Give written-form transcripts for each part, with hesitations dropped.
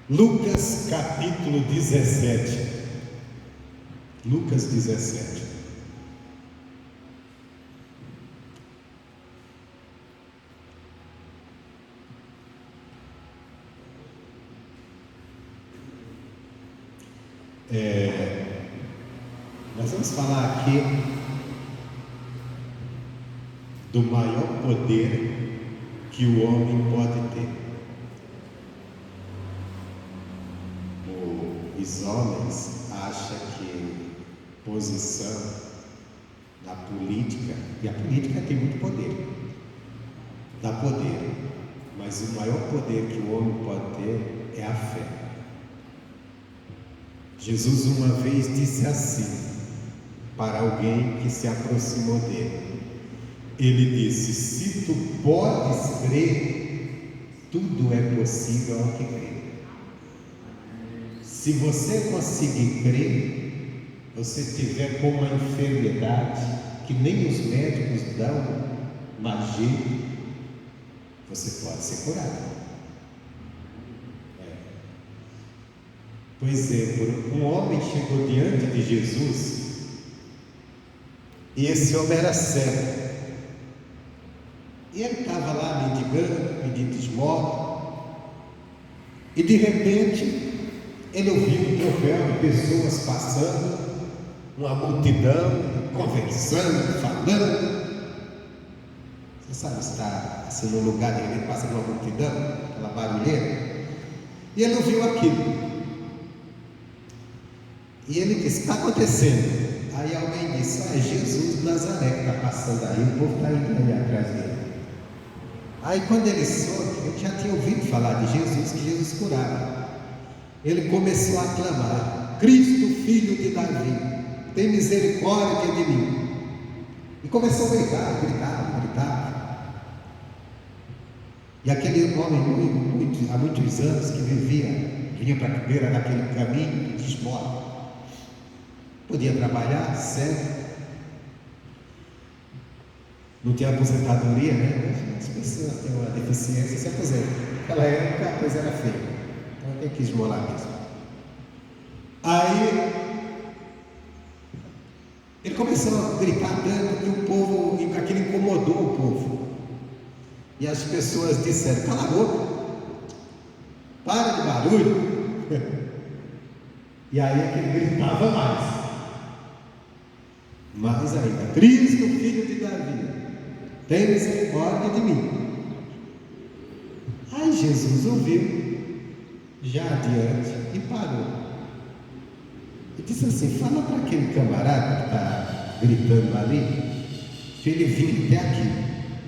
Lucas capítulo 17. Lucas 17. Nós vamos falar aqui do maior poder que o homem pode ter. Os homens acham que posição na política, e a política tem muito poder, dá poder, mas o maior poder que o homem pode ter é a fé. Jesus uma vez disse assim para alguém que se aproximou dele. Ele disse: se tu podes crer, tudo é possível ao que crê. Se você conseguir crer, você tiver com uma enfermidade que nem os médicos dão mais jeito, você pode ser curado. Por exemplo, um homem chegou diante de Jesus e esse homem era cego. E ele estava lá mendigando, pedindo esmola, e de repente ele ouviu um trovão de pessoas passando, uma multidão conversando, falando. Você sabe estar assim num lugar de repente passa uma multidão, aquela barulheira, e ele ouviu aquilo. E ele disse: está acontecendo. Aí alguém disse: é Jesus de Nazaré que está passando aí, o povo está indo ali atrás dele. Aí quando ele soube, ele já tinha ouvido falar de Jesus, que Jesus curava. Ele começou a clamar: Cristo, filho de Davi, tem misericórdia de mim. E começou a gritar. E aquele homem, há muitos anos, que vinha para a beira daquele caminho de esmola, podia trabalhar, cego, não tinha aposentadoria, né? As pessoas têm uma deficiência, se aposentam. Naquela época a coisa era feia, então tem que esmolar mesmo. Aí ele começou a gritar tanto que o povo, aquilo incomodou o povo. E as pessoas disseram: cala a boca, para de barulho. E aí é que ele gritava mais ainda: Cristo, filho de Davi, tem misericórdia de mim. Aí Jesus ouviu já adiante e parou. E disse assim: fala para aquele camarada que está gritando ali, que ele vinha até aqui.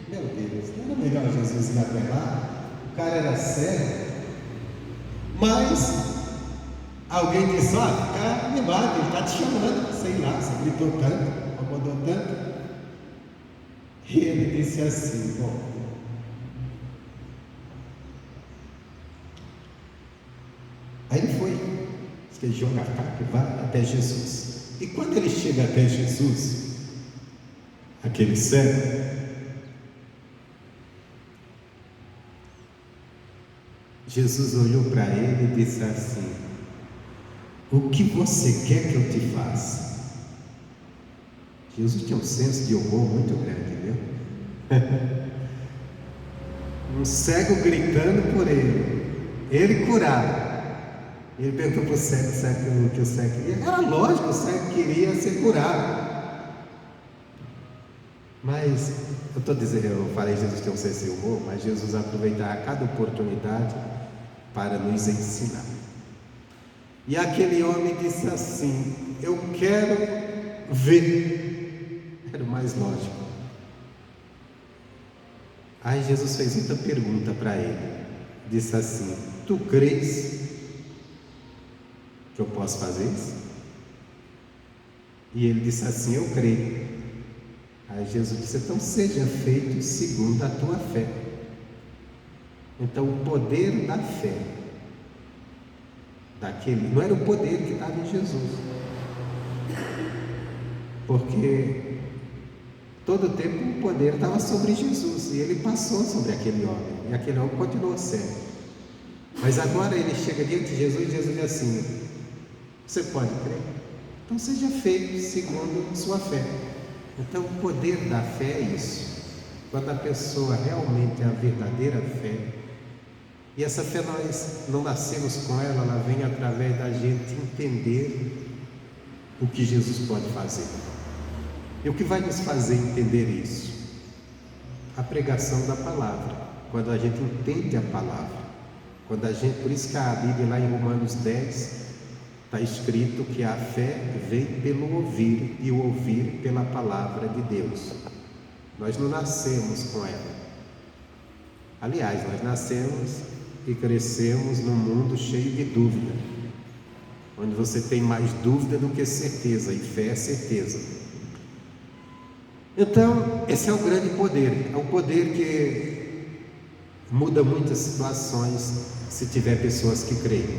Meu Deus, não era melhor Jesus ir até lá? O cara era cego. Mas alguém disse: olha, fica animado, ele está te chamando, sei lá, você gritou tanto, acordou tanto. E ele disse assim: bom, aí ele foi, despejou a capa e vai até Jesus. E quando ele chega até Jesus, aquele cego, Jesus olhou para ele e disse assim: o que você quer que eu te faça? Jesus tinha um senso de humor muito grande, viu? Um cego gritando por ele curado. Ele perguntou para o cego o que o cego queria. Era lógico, o cego queria ser curado. Mas, eu falei que Jesus tinha um senso de humor, mas Jesus aproveitava cada oportunidade para nos ensinar. E aquele homem disse assim: eu quero ver. Era o mais lógico. Aí Jesus fez outra pergunta para ele. Disse assim: tu crês que eu posso fazer isso? E ele disse assim: eu creio. Aí Jesus disse: então seja feito segundo a tua fé. Então o poder da fé não era o poder que estava em Jesus, porque todo o tempo o poder estava sobre Jesus, e ele passou sobre aquele homem, e aquele homem continuou cego. Mas Mas agora ele chega diante de Jesus e Jesus diz assim: você pode crer? Então seja feito segundo sua fé. Então o poder da fé é isso. Quando a pessoa realmente é a verdadeira fé, e essa fé nós não nascemos com ela vem através da gente entender o que Jesus pode fazer. E o que vai nos fazer entender isso? A pregação da palavra. Quando a gente entende a palavra, por isso que a Bíblia lá em Romanos 10 está escrito que a fé vem pelo ouvir e o ouvir pela palavra de Deus. Nós não nascemos com ela. Aliás, nós nascemos e crescemos num mundo cheio de dúvida, onde você tem mais dúvida do que certeza, e fé é certeza. Então, esse é o grande poder, é o poder que muda muitas situações se tiver pessoas que creem.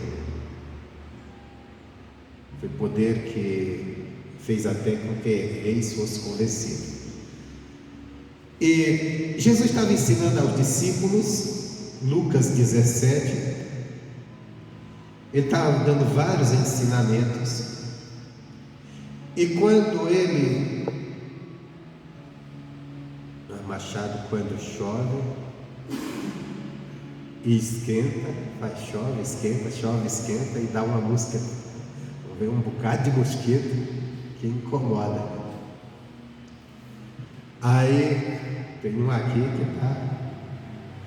Foi o poder que fez até com que reis fossem convencidos. E Jesus estava ensinando aos discípulos, Lucas 17, ele estava dando vários ensinamentos, e quando ele, Machado, quando chove e esquenta, faz chove, esquenta e dá uma música, vem um bocado de mosquito que incomoda. Aí tem um aqui que está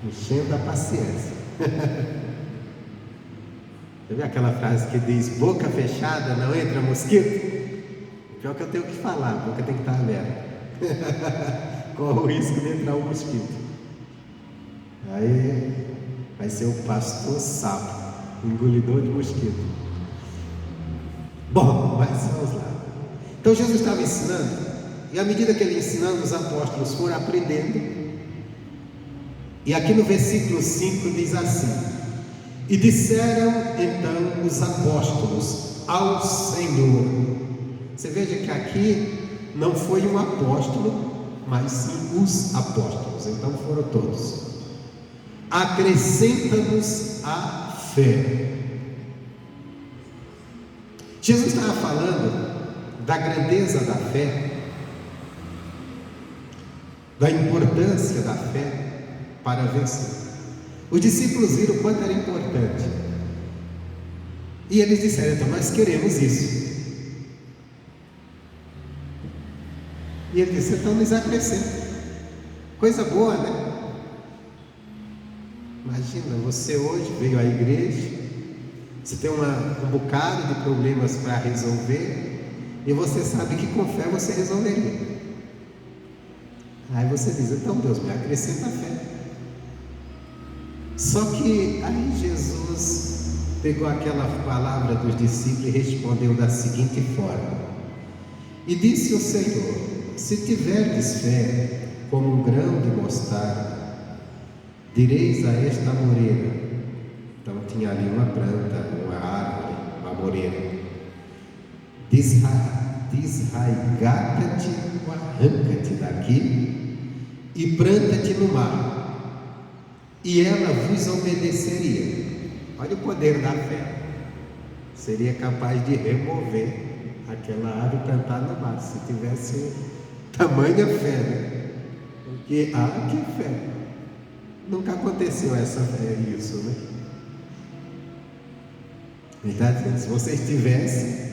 enchendo a paciência. Você viu aquela frase que diz: boca fechada não entra mosquito? O pior que eu tenho que falar, a boca tem que estar aberta. Corre o risco de entrar um mosquito. Aí vai ser o pastor sapo, engolidor de mosquito. Bom, mas vamos lá. Então Jesus estava ensinando, e à medida que ele ensinando, os apóstolos foram aprendendo. E aqui no versículo 5 diz assim: e disseram então os apóstolos ao Senhor. Você veja que aqui não foi um apóstolo, mas sim os apóstolos. Então foram todos. Acrescenta-nos a fé. Jesus estava falando da grandeza da fé, da importância da fé para vencer. Os discípulos viram o quanto era importante, e eles disseram: então nós queremos isso. E ele disse: então nos acrescenta. Coisa boa, né? Imagina, você hoje veio à igreja, você tem um bocado de problemas para resolver, e você sabe que com fé você resolveria. Aí você diz: então Deus me acrescenta a fé. Só que aí Jesus pegou aquela palavra dos discípulos e respondeu da seguinte forma: e disse o Senhor: se tiverdes fé como um grão de mostarda, direis a esta moreira. Então tinha ali uma planta, uma árvore, uma moreira: desraiga-te, arranca-te daqui e planta-te no mar, e ela vos obedeceria. Olha o poder da fé. Seria capaz de remover aquela árvore e plantar no mar, se tivesse tamanha fé, né? Porque, que fé! Nunca aconteceu isso, né? Verdade? Se vocês tivessem,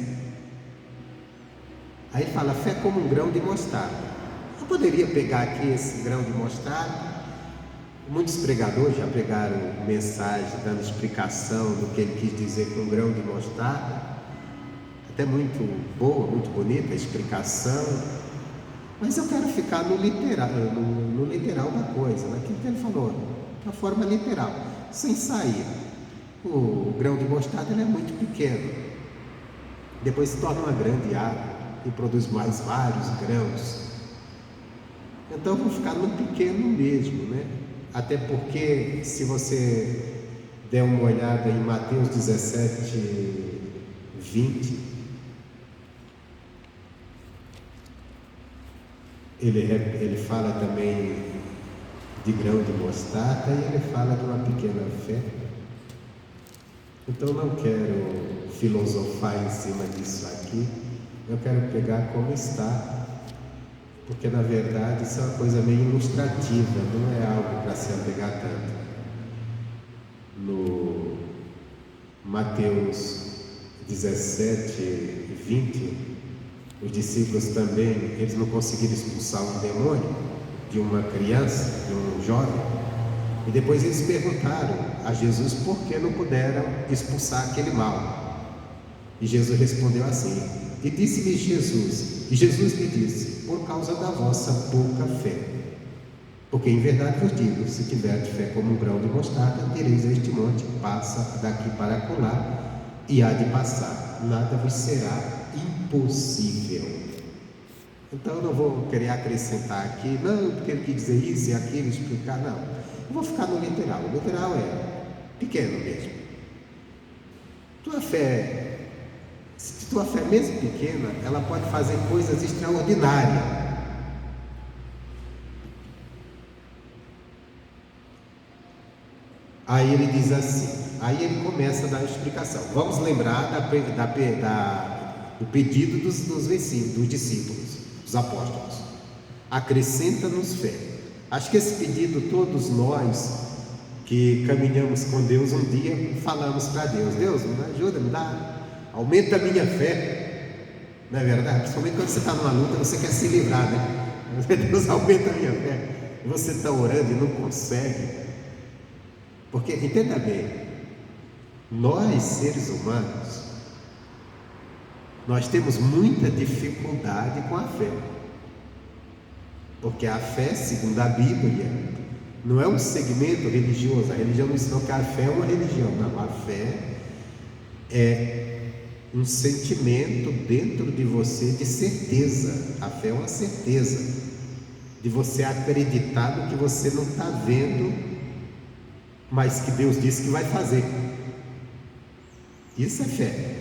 aí fala, fé como um grão de mostarda. Eu poderia pegar aqui esse grão de mostarda. Muitos pregadores já pregaram mensagem dando explicação do que ele quis dizer com um grão de mostarda, até muito boa, muito bonita a explicação, mas eu quero ficar no literal da coisa, naquilo que ele falou, da forma literal, sem sair. O grão de mostarda ele é muito pequeno, depois se torna uma grande árvore e produz mais vários grãos. Então eu vou ficar no pequeno mesmo, né? Até porque, se você der uma olhada em Mateus 17, 20, ele fala também de grão de mostarda, e ele fala de uma pequena fé. Então não quero filosofar em cima disso aqui, eu quero pegar como está, porque na verdade isso é uma coisa meio ilustrativa, não é algo para se apegar tanto. No Mateus 17, 20, os discípulos também, eles não conseguiram expulsar um demônio de uma criança, de um jovem, e depois eles perguntaram a Jesus por que não puderam expulsar aquele mal. E Jesus respondeu assim, e disse-lhe Jesus lhe disse, por causa da vossa pouca fé. Porque em verdade vos digo, se tiverdes fé como um grão de mostarda, direis a este monte, passa daqui para acolá, e há de passar, nada vos será impossível. Então eu não vou querer acrescentar aqui, não, porque ele quis dizer isso e aquilo, explicar, não. Eu vou ficar no literal. O literal é pequeno mesmo. Tua fé, se tua fé mesmo pequena, ela pode fazer coisas extraordinárias. Aí ele diz assim, aí ele começa a dar a explicação. Vamos lembrar do pedido dos versículos, dos discípulos, dos apóstolos. Acrescenta-nos fé. Acho que esse pedido todos nós que caminhamos com Deus um dia falamos para Deus, Deus me ajuda, me dá, aumenta a minha fé, não é verdade? Principalmente quando você está numa luta, você quer se livrar, né? Deus aumenta a minha fé, e você está orando e não consegue, porque entenda bem, nós seres humanos, nós temos muita dificuldade com a fé, porque a fé, segundo a Bíblia, não é um segmento religioso. A religião não ensinou que a fé é uma religião. Não, a fé é um sentimento dentro de você de certeza. A fé é uma certeza de você acreditar no que você não está vendo, mas que Deus disse que vai fazer. Isso é fé.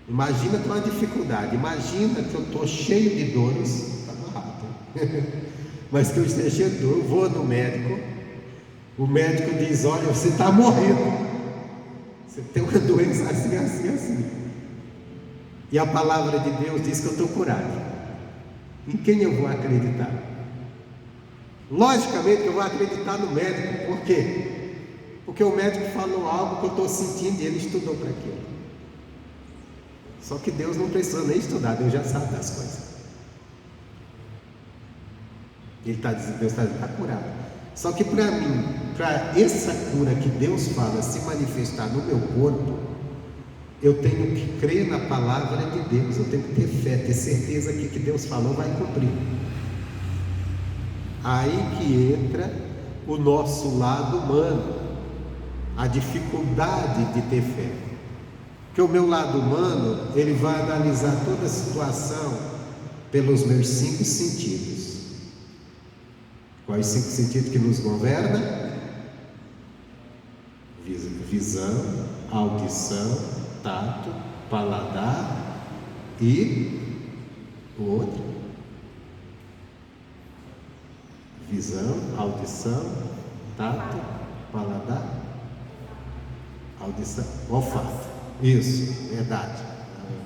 Imagina que é uma dificuldade. Imagina que eu estou cheio de dores. Está amarrado. Mas que eu esteja dor, eu vou no médico, o médico diz, olha, você está morrendo, você tem uma doença assim, assim, assim, e a palavra de Deus diz que eu estou curado. Em quem eu vou acreditar? Logicamente que eu vou acreditar no médico. Por quê? Porque o médico falou algo que eu estou sentindo e ele estudou para aquilo. Só que Deus não precisa nem estudar, Deus já sabe das coisas. Ele está dizendo, Deus está curado. Só que para mim, para essa cura que Deus fala se manifestar no meu corpo, eu tenho que crer na palavra de Deus, eu tenho que ter fé, ter certeza que o que Deus falou vai cumprir. Aí que entra o nosso lado humano, a dificuldade de ter fé. Porque o meu lado humano, ele vai analisar toda a situação pelos meus 5 sentidos. Quais 5 sentidos que nos governam? Visão, audição, tato, paladar e o outro. Visão, audição, tato, paladar, audição, olfato. Isso, verdade.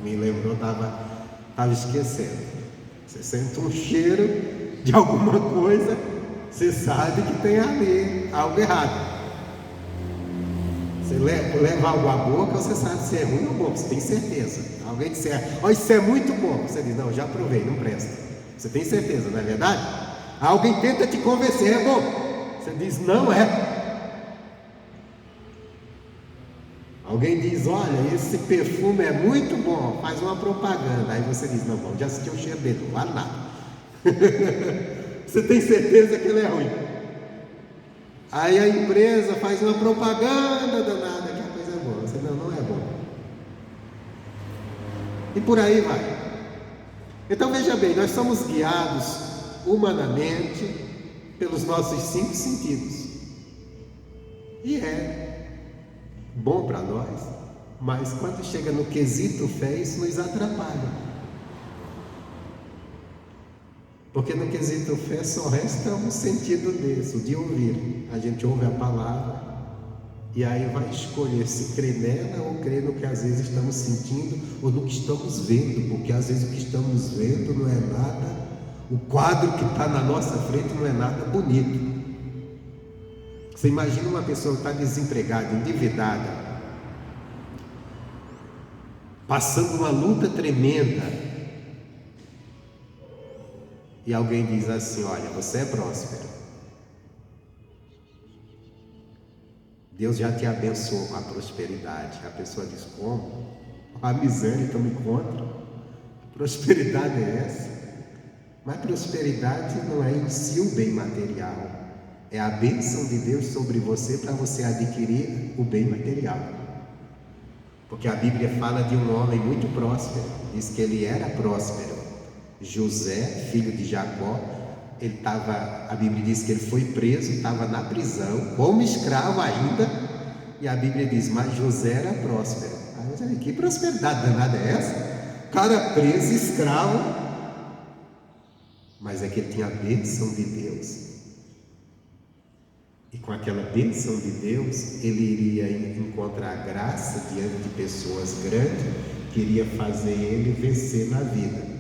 Me lembrou, estava esquecendo. Você sente um cheiro de alguma coisa, você sabe que tem ali algo errado. Você leva algo à boca, você sabe se é ruim ou bom, você tem certeza. Alguém disser, olha, isso é muito bom, você diz, não, já provei, não presta. Você tem certeza, não é verdade? Alguém tenta te convencer, é bom, você diz, não é. Alguém diz, olha, esse perfume é muito bom, faz uma propaganda. Aí você diz, não, bom, já senti o cheiro dele, não vale nada. Você tem certeza que ele é ruim. Aí a empresa faz uma propaganda danada que a coisa é boa. Você não é bom. E por aí vai. Então veja bem, nós somos guiados humanamente pelos nossos 5 sentidos. E é bom para nós, mas quando chega no quesito fé, isso nos atrapalha. Porque no quesito fé só resta um sentido desse, de ouvir. A gente ouve a palavra E aí vai escolher se crer nela ou crer no que às vezes estamos sentindo ou no que estamos vendo, porque às vezes o que estamos vendo não é nada, o quadro que está na nossa frente não é nada bonito. Você imagina uma pessoa que está desempregada, endividada, passando uma luta tremenda, e alguém diz assim: olha, você é próspero, Deus já te abençoou com a prosperidade. A pessoa diz: como? A miséria então me encontra? Prosperidade é essa? Mas prosperidade não é em si o bem material, é a bênção de Deus sobre você para você adquirir o bem material. Porque a Bíblia fala de um homem muito próspero, diz que ele era próspero. José, filho de Jacó, a Bíblia diz que ele foi preso, estava na prisão, como escravo ainda, e a Bíblia diz: mas José era próspero. Aí eu falei: que prosperidade danada é essa? Cara preso, escravo, mas é que ele tinha a bênção de Deus, e com aquela bênção de Deus, ele iria encontrar graça diante de pessoas grandes, que iria fazer ele vencer na vida.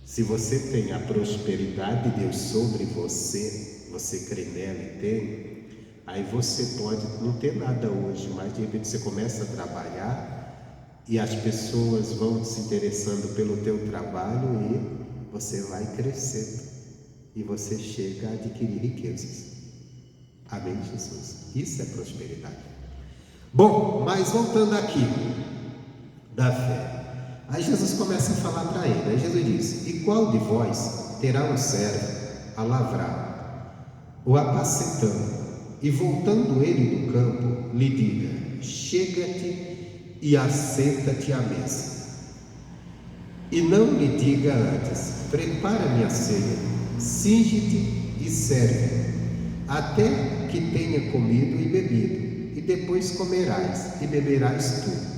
Se você tem a prosperidade de Deus sobre você, você crê nela e tem, aí você pode não ter nada hoje, mas de repente você começa a trabalhar e as pessoas vão se interessando pelo teu trabalho e você vai crescendo e você chega a adquirir riquezas. Amém, Jesus? Isso é prosperidade. Bom, mas voltando aqui da fé. Aí Jesus começa a falar para ele. Aí Jesus diz: e qual de vós terá um servo a lavrar, o apacentando, e voltando ele do campo, lhe diga: chega-te e assenta-te à mesa? E não lhe diga antes: prepara-me a ceia, singe-te e serve, até que tenha comido e bebido, e depois comerás e beberás tu.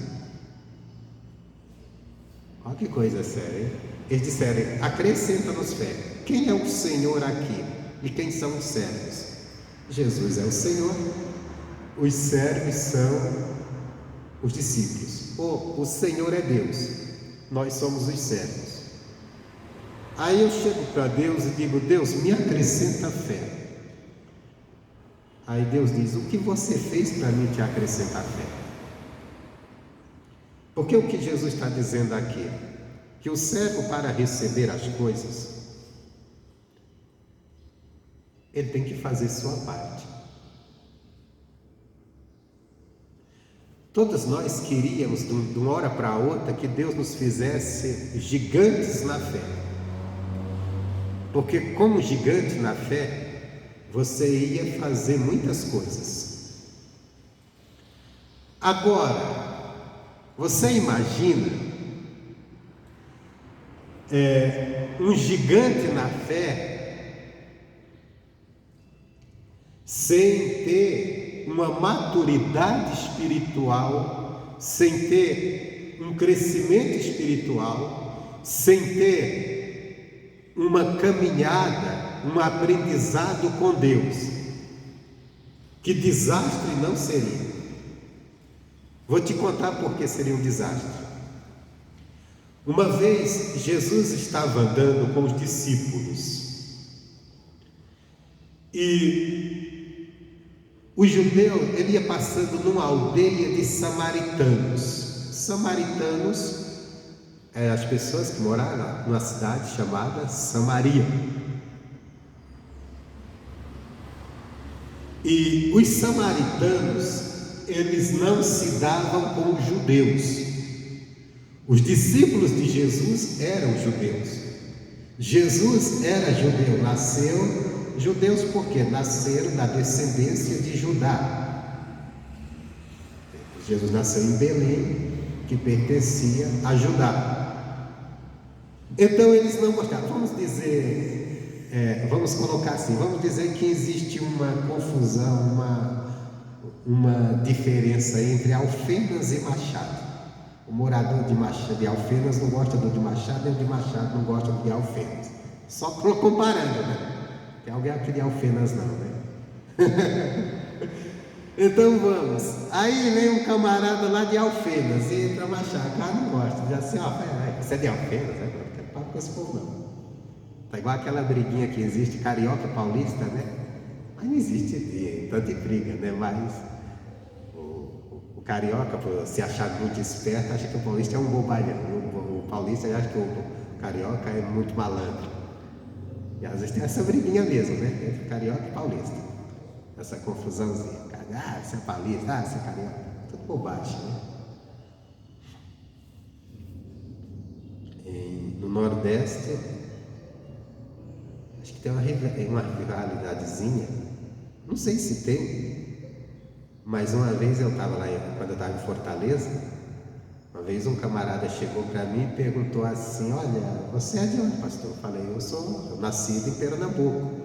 Olha que coisa séria, hein? Eles disseram: acrescenta-nos fé. Quem é o Senhor aqui? E quem são os servos? Jesus é o Senhor, os servos são os discípulos. O Senhor é Deus, nós somos os servos. Aí eu chego para Deus e digo: Deus, me acrescenta fé. Aí Deus diz: o que você fez para mim te acrescentar fé? Porque o que Jesus está dizendo aqui? Que o servo, para receber as coisas, ele tem que fazer sua parte. Todos nós queríamos, de uma hora para outra, que Deus nos fizesse gigantes na fé. Porque como gigante na fé, você ia fazer muitas coisas. Agora, você imagina um gigante na fé sem ter uma maturidade espiritual, sem ter um crescimento espiritual, sem ter uma caminhada, um aprendizado com Deus? Que desastre não seria? Vou te contar por que seria um desastre. Uma vez Jesus estava andando com os discípulos e o judeu, ele ia passando numa aldeia de samaritanos. Samaritanos as pessoas que moraram numa cidade chamada Samaria. E os samaritanos, eles não se davam com os judeus. Os discípulos de Jesus eram judeus. Jesus era judeu, nasceu judeus porque nasceram da descendência de Judá. Jesus nasceu em Belém, que pertencia a Judá. Então eles não gostavam. Vamos dizer, vamos colocar assim, vamos dizer que existe uma confusão, uma diferença entre Alfenas e Machado. O morador de Alfenas não gosta do de Machado, e o de Machado não gosta do de Alfenas. Só comparando, né? Tem alguém aqui de Alfenas não, né? Então vamos. Aí vem um camarada lá de Alfenas e entra Machado. Ah, não gosta. Já assim, ó, você é de Alfenas? Não quero papo com esse povo, não. Tá igual aquela briguinha que existe, carioca paulista, né? Mas não existe tanta briga, né? Mas o carioca, por se achar muito esperto, acha que o paulista é um bobalhão. O paulista acha que o carioca é muito malandro. E às vezes tem essa briguinha mesmo, né? Entre carioca e paulista. Essa confusãozinha. Ah, você é paulista, ah, você é carioca. Tudo bobagem, né? No Nordeste, acho que tem uma rivalidadezinha. Não sei se tem, mas uma vez eu estava lá, quando eu estava em Fortaleza, uma vez um camarada chegou para mim e perguntou assim: olha, você é de onde, pastor? Eu falei: eu nascido em Pernambuco.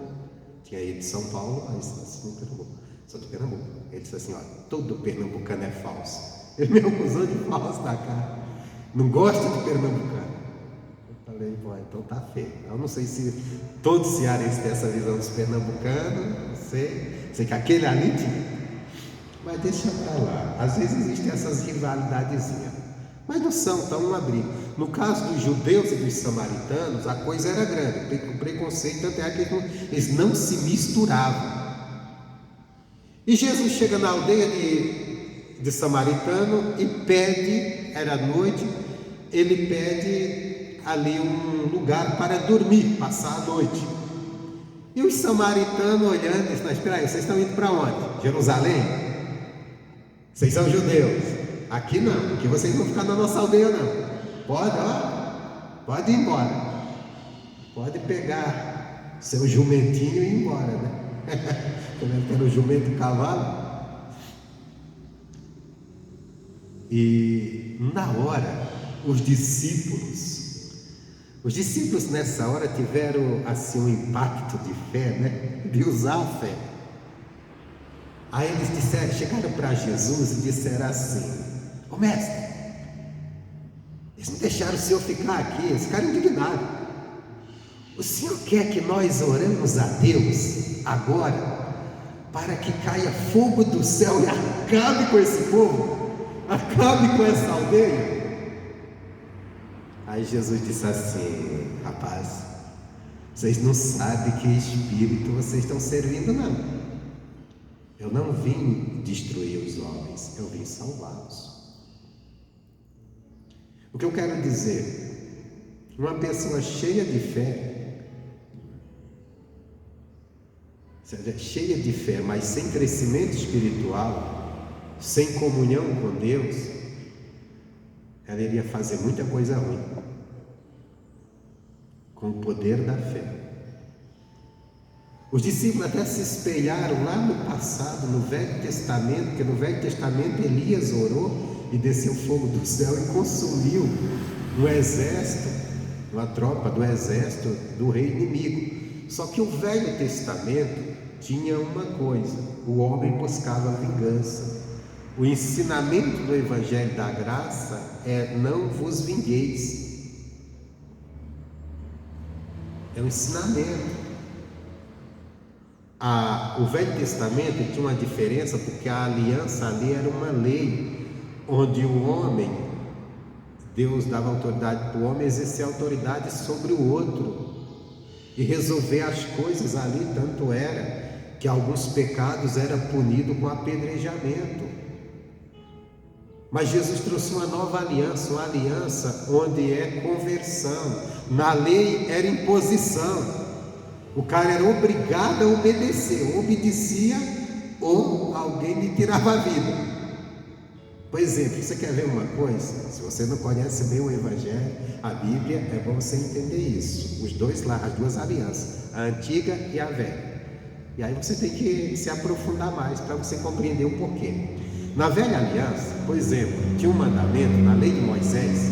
Tinha ido de São Paulo, mas nasci em Pernambuco. Sou de Pernambuco. Ele disse assim: olha, todo pernambucano é falso. Ele me acusou de falso na cara. Não gosta de pernambucano. Eu falei: pô, então tá feio. Eu não sei se todo cearense tem essa visão dos pernambucanos, não sei. Sei que aquele ali tinha. Mas deixa pra lá. Às vezes existem essas rivalidadezinhas. Mas não são tão uma briga. No caso dos judeus e dos samaritanos, a coisa era grande. O preconceito, tanto é que eles não se misturavam. E Jesus chega na aldeia de Samaritano e pede, era noite, ele pede ali um lugar para dormir, passar a noite. E os samaritanos olhando, dizem: espera aí, vocês estão indo para onde? Jerusalém? Vocês são judeus? Aqui não, aqui vocês não vão ficar na nossa aldeia não. Pode ir embora. Pode pegar seu jumentinho e ir embora, né? Como era o jumento e o cavalo. E na hora, os discípulos nessa hora tiveram assim um impacto de fé, né? De usar a fé. Aí eles chegaram para Jesus e disseram assim: ô mestre, eles não deixaram o senhor ficar aqui, eles ficaram indignados. O senhor quer que nós oremos a Deus agora para que caia fogo do céu e acabe com esse povo? Acabe com essa aldeia? Aí Jesus disse assim: rapaz, vocês não sabem que espírito vocês estão servindo, não. Eu não vim destruir os homens, eu vim salvá-los. O que eu quero dizer, uma pessoa cheia de fé, cheia de fé, mas sem crescimento espiritual, sem comunhão com Deus, ela iria fazer muita coisa ruim com o poder da fé. Os discípulos até se espelharam lá no passado, no Velho Testamento, porque no Velho Testamento Elias orou e desceu fogo do céu e consumiu um exército, uma tropa do exército do rei inimigo. Só que o Velho Testamento tinha uma coisa: o homem buscava vingança. O ensinamento do Evangelho da Graça é: não vos vingueis. É um ensinamento. O Velho Testamento tinha uma diferença, porque a aliança ali era uma lei, onde o homem, Deus dava autoridade para o homem exercer autoridade sobre o outro e resolver as coisas ali. Tanto era que alguns pecados eram punidos com apedrejamento. Mas Jesus trouxe uma nova aliança, uma aliança onde é conversão. Na lei era imposição. O cara era obrigado a obedecer, ou obedecia ou alguém lhe tirava a vida. Por exemplo, você quer ver uma coisa? Se você não conhece bem o Evangelho, a Bíblia, é bom você entender isso. Os dois lá, as duas alianças, a antiga e a velha. E aí você tem que se aprofundar mais para você compreender um pouquinho. Na velha aliança, por exemplo, tinha um mandamento na lei de Moisés,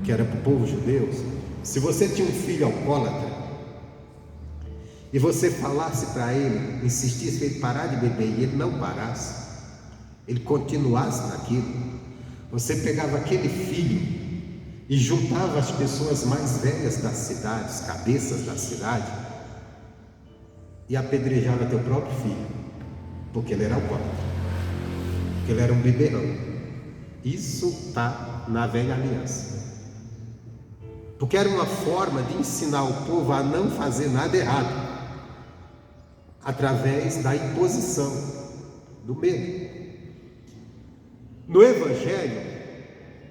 que era para o povo judeu. Se você tinha um filho alcoólatra e você falasse para ele, insistisse para ele parar de beber e ele não parasse, ele continuasse naquilo, você pegava aquele filho e juntava as pessoas mais velhas das cidades, cabeças da cidade, e apedrejava teu próprio filho. porque ele era alcoólatra, porque ele era um beberrão. Isso está na velha aliança, porque era uma forma de ensinar o povo a não fazer nada errado, através da imposição do medo. No Evangelho,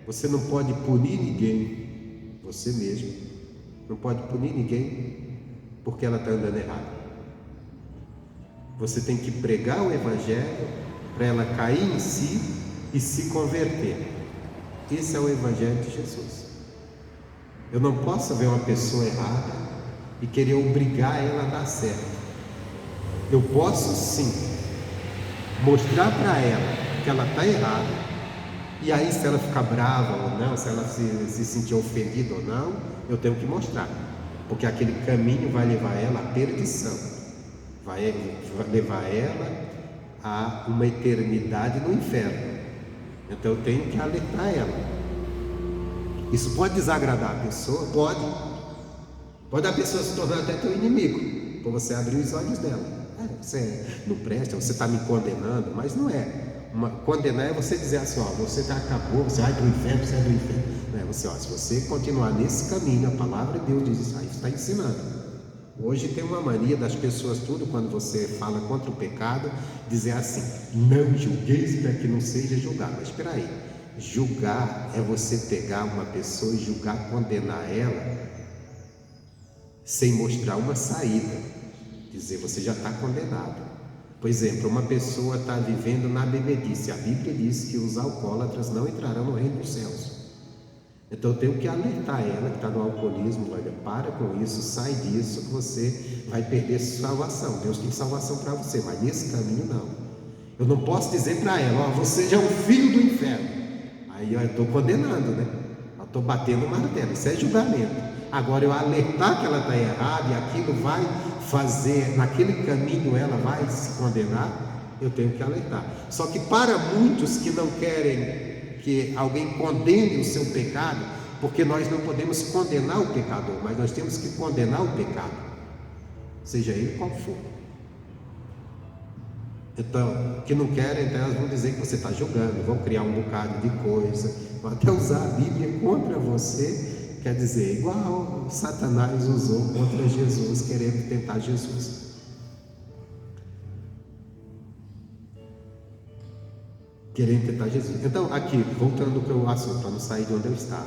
você não pode punir ninguém, você mesmo não pode punir ninguém porque ela está andando errado. Você tem que pregar o Evangelho para ela cair em si e se converter. Esse é o Evangelho de Jesus. Eu não posso ver uma pessoa errada e querer obrigar ela a dar certo. Eu posso sim mostrar para ela que ela está errada, e aí se ela ficar brava ou não, se ela se sentir ofendida ou não, eu tenho que mostrar, porque aquele caminho vai levar ela à perdição, vai levar ela a uma eternidade no inferno. Então eu tenho que alertar ela. Isso pode desagradar a pessoa, pode a pessoa se tornar até teu inimigo, por você abrir os olhos dela. Você não presta, você está me condenando, mas não é. Condenar é você dizer assim, ó, você acabou, você vai para o inferno, você é do inferno. Não é você, ó, se você continuar nesse caminho, a palavra de Deus diz isso, aí está ensinando. Hoje tem uma mania das pessoas, tudo quando você fala contra o pecado, dizer assim, não julgueis para que não seja julgado. Mas espera aí, julgar é você pegar uma pessoa e julgar, condenar ela, sem mostrar uma saída. Dizer, você já está condenado. Por exemplo, uma pessoa está vivendo na bebedice. A Bíblia diz que os alcoólatras não entrarão no reino dos céus. Então eu tenho que alertar ela que está no alcoolismo, olha, para com isso, sai disso, que você vai perder salvação. Deus tem salvação para você, mas nesse caminho não. Eu não posso dizer para ela, ó, você já é um filho do inferno. Aí eu estou condenando, né? Eu estou batendo o martelo, isso é julgamento. Agora eu alertar que ela está errada e aquilo vai fazer, naquele caminho ela vai se condenar, eu tenho que alertar. Só que para muitos que não querem que alguém condene o seu pecado, porque nós não podemos condenar o pecador, mas nós temos que condenar o pecado, seja ele qual for. Então, que não querem, então elas vão dizer que você está julgando, vão criar um bocado de coisa, vão até usar a Bíblia contra você. Quer dizer, igual Satanás usou contra Jesus, querendo tentar Jesus. Querendo tentar Jesus. Então, aqui, voltando para o assunto, para não sair de onde eu estava.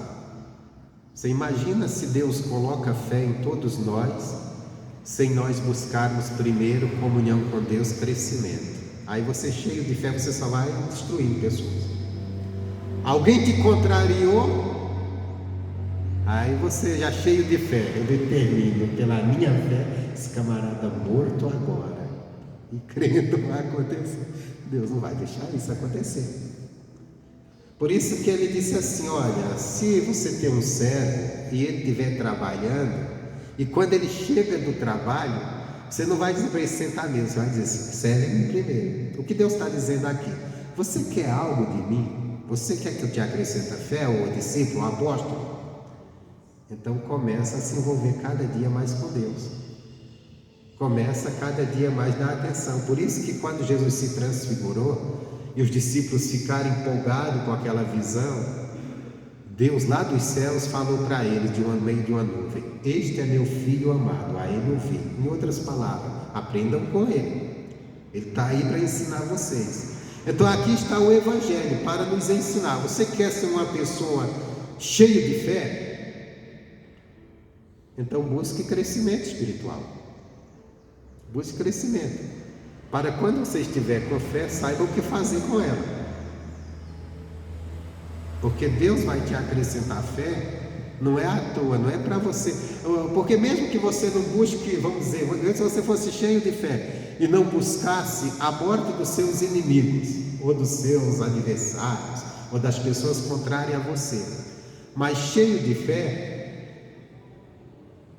Você imagina se Deus coloca fé em todos nós, sem nós buscarmos primeiro comunhão com Deus, crescimento. Aí você, cheio de fé, você só vai destruindo pessoas. Alguém te contrariou, aí você já cheio de fé, eu determino pela minha fé, esse camarada morto agora, e crendo vai acontecer. Deus não vai deixar isso acontecer. Por isso que ele disse assim, olha, se você tem um servo e ele estiver trabalhando, e quando ele chega do trabalho, você não vai dizer para ele sentar mesmo, você vai dizer assim, serve-me primeiro. O que Deus está dizendo aqui? Você quer algo de mim? Você quer que eu te acrescente a fé, ou discípulo, ou apóstolo? Então começa a se envolver cada dia mais com Deus. Começa cada dia mais a dar atenção. Por isso que quando Jesus se transfigurou e os discípulos ficaram empolgados com aquela visão, Deus lá dos céus falou para eles de meio de uma nuvem, este é meu filho amado, a ele ouvi. Em outras palavras, aprendam com ele. Ele está aí para ensinar vocês. Então aqui está o Evangelho para nos ensinar. Você quer ser uma pessoa cheia de fé? Então busque crescimento espiritual. Busque crescimento, para quando você estiver com fé, saiba o que fazer com ela, porque Deus vai te acrescentar fé, não é à toa, não é para você, porque mesmo que você não busque, vamos dizer, se você fosse cheio de fé e não buscasse a morte dos seus inimigos, ou dos seus adversários, ou das pessoas contrárias a você, mas cheio de fé,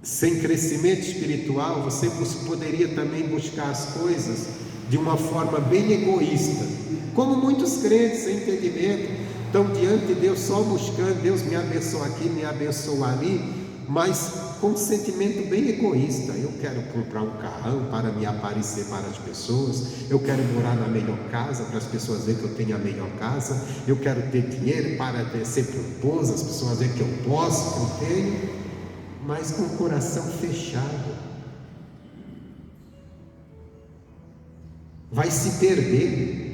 sem crescimento espiritual, você poderia também buscar as coisas de uma forma bem egoísta, como muitos crentes sem entendimento estão diante de Deus só buscando, Deus me abençoa aqui, me abençoa ali, mas com um sentimento bem egoísta. Eu quero comprar um carrão para me aparecer para as pessoas, eu quero morar na melhor casa para as pessoas verem que eu tenho a melhor casa, eu quero ter dinheiro para ser pomposo, as pessoas verem que eu posso, que eu tenho, mas com o coração fechado. Vai se perder,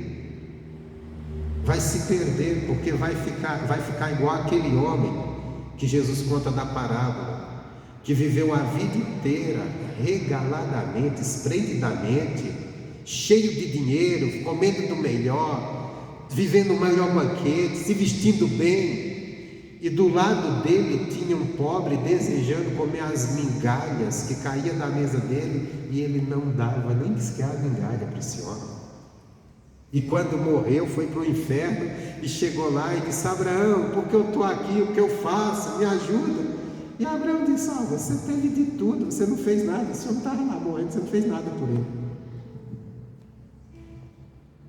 porque vai ficar igual aquele homem que Jesus conta da parábola, que viveu a vida inteira regaladamente, esplendidamente, cheio de dinheiro, comendo do melhor, vivendo o maior banquete, se vestindo bem, e do lado dele tinha um pobre desejando comer as migalhas que caíam da mesa dele, e ele não dava nem sequer a migalha para esse homem. E quando morreu, foi para o inferno e chegou lá e disse: Abraão, por que eu estou aqui? O que eu faço? Me ajuda. E Abraão disse: você teve de tudo, você não fez nada, o senhor não estava lá morrendo, você não fez nada por ele.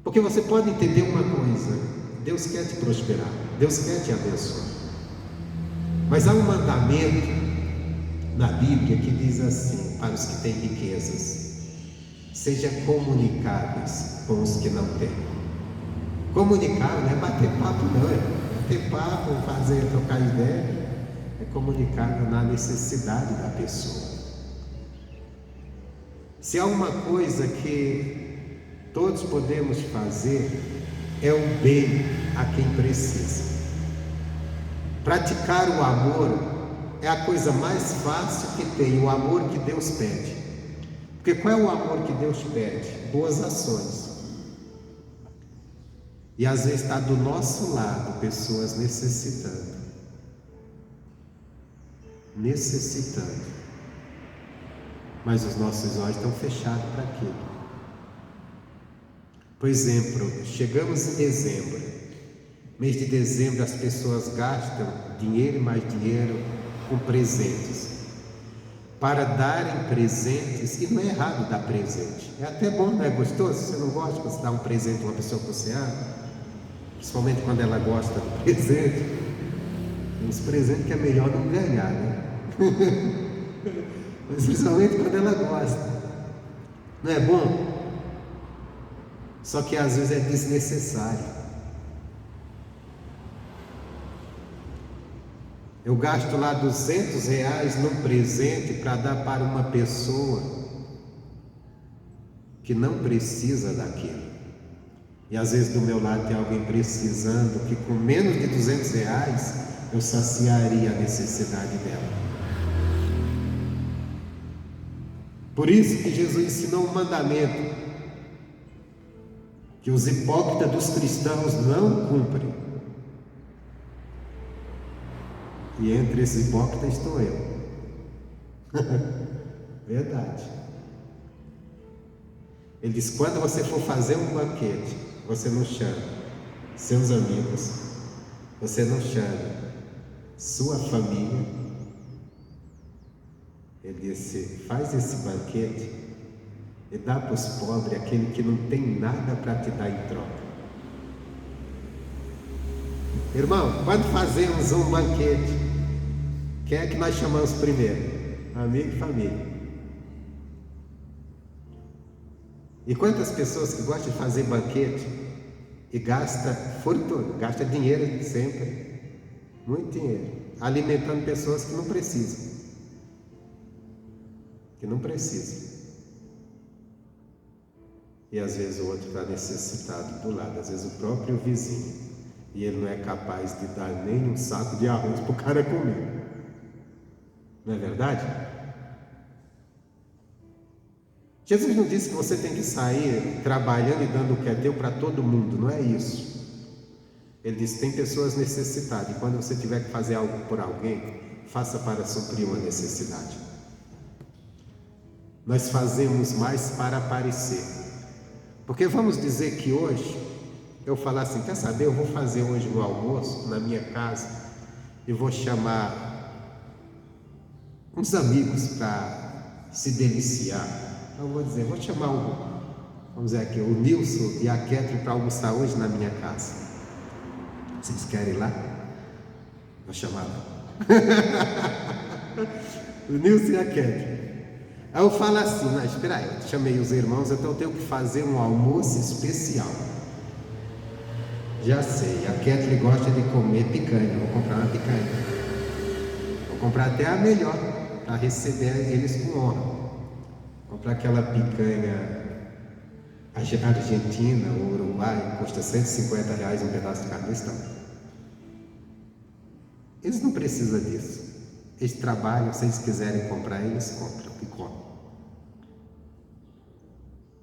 Porque você pode entender uma coisa: Deus quer te prosperar, Deus quer te abençoar. Mas há um mandamento na Bíblia que diz assim, para os que têm riquezas: seja comunicáveis com os que não têm. Comunicar não é bater papo, não, é bater papo, trocar ideia, é comunicar na necessidade da pessoa. Se há uma coisa que todos podemos fazer, é o bem a quem precisa. Praticar o amor é a coisa mais fácil que tem, o amor que Deus pede. Porque qual é o amor que Deus pede? Boas ações. E às vezes está do nosso lado pessoas necessitando. Mas os nossos olhos estão fechados para aquilo. Por exemplo, chegamos em dezembro. Mês de dezembro as pessoas gastam dinheiro e mais dinheiro com presentes. Para darem presentes, e não é errado dar presente, é até bom, não é gostoso? Você não gosta quando você dá um presente a uma pessoa que você ama? Principalmente quando ela gosta do presente. Tem uns presentes que é melhor não ganhar, né? Mas principalmente quando ela gosta. Não é bom? Só que às vezes é desnecessário. Eu gasto lá R$200 num presente para dar para uma pessoa que não precisa daquilo. E às vezes do meu lado tem alguém precisando, que com menos de R$200 eu saciaria a necessidade dela. Por isso que Jesus ensinou um mandamento que os hipócritas dos cristãos não cumprem. E entre esses hipócritas estou eu. Verdade. Ele diz: quando você for fazer um banquete, você não chama seus amigos, você não chama sua família. Ele disse: faz esse banquete e dá para os pobres, aquele que não tem nada para te dar em troca. Irmão, quando fazemos um banquete, quem é que nós chamamos primeiro? Amigo e família. E quantas pessoas que gostam de fazer banquete e gasta fortuna, gasta dinheiro sempre, muito dinheiro, alimentando pessoas que não precisam. E às vezes o outro está necessitado do lado, às vezes o próprio vizinho, e ele não é capaz de dar nem um saco de arroz para o cara comer. Não é verdade? Jesus não disse que você tem que sair trabalhando e dando o que é teu para todo mundo, não é isso. Ele disse: tem pessoas necessitadas, e quando você tiver que fazer algo por alguém, faça para suprir uma necessidade. Nós fazemos mais para aparecer, porque vamos dizer que hoje eu falar assim: quer saber, eu vou fazer hoje no almoço na minha casa e vou chamar uns amigos para se deliciar. Eu vou dizer, vou chamar vamos dizer aqui, o Nilson e a Ketri para almoçar hoje na minha casa. Vocês querem ir lá? Vou chamar lá. O Nilson e a Kathleen. Aí eu falo assim, mas espera aí, eu chamei os irmãos, então eu tenho que fazer um almoço especial. Já sei, a Kathleen gosta de comer picanha, vou comprar uma picanha. Vou comprar até a melhor, para receber eles com honra. Vou comprar aquela picanha argentina ou Uruguai, custa R$150 um pedaço de carne desse tamanho. Eles não precisam disso. Eles trabalham, se eles quiserem comprar, eles compram e comem.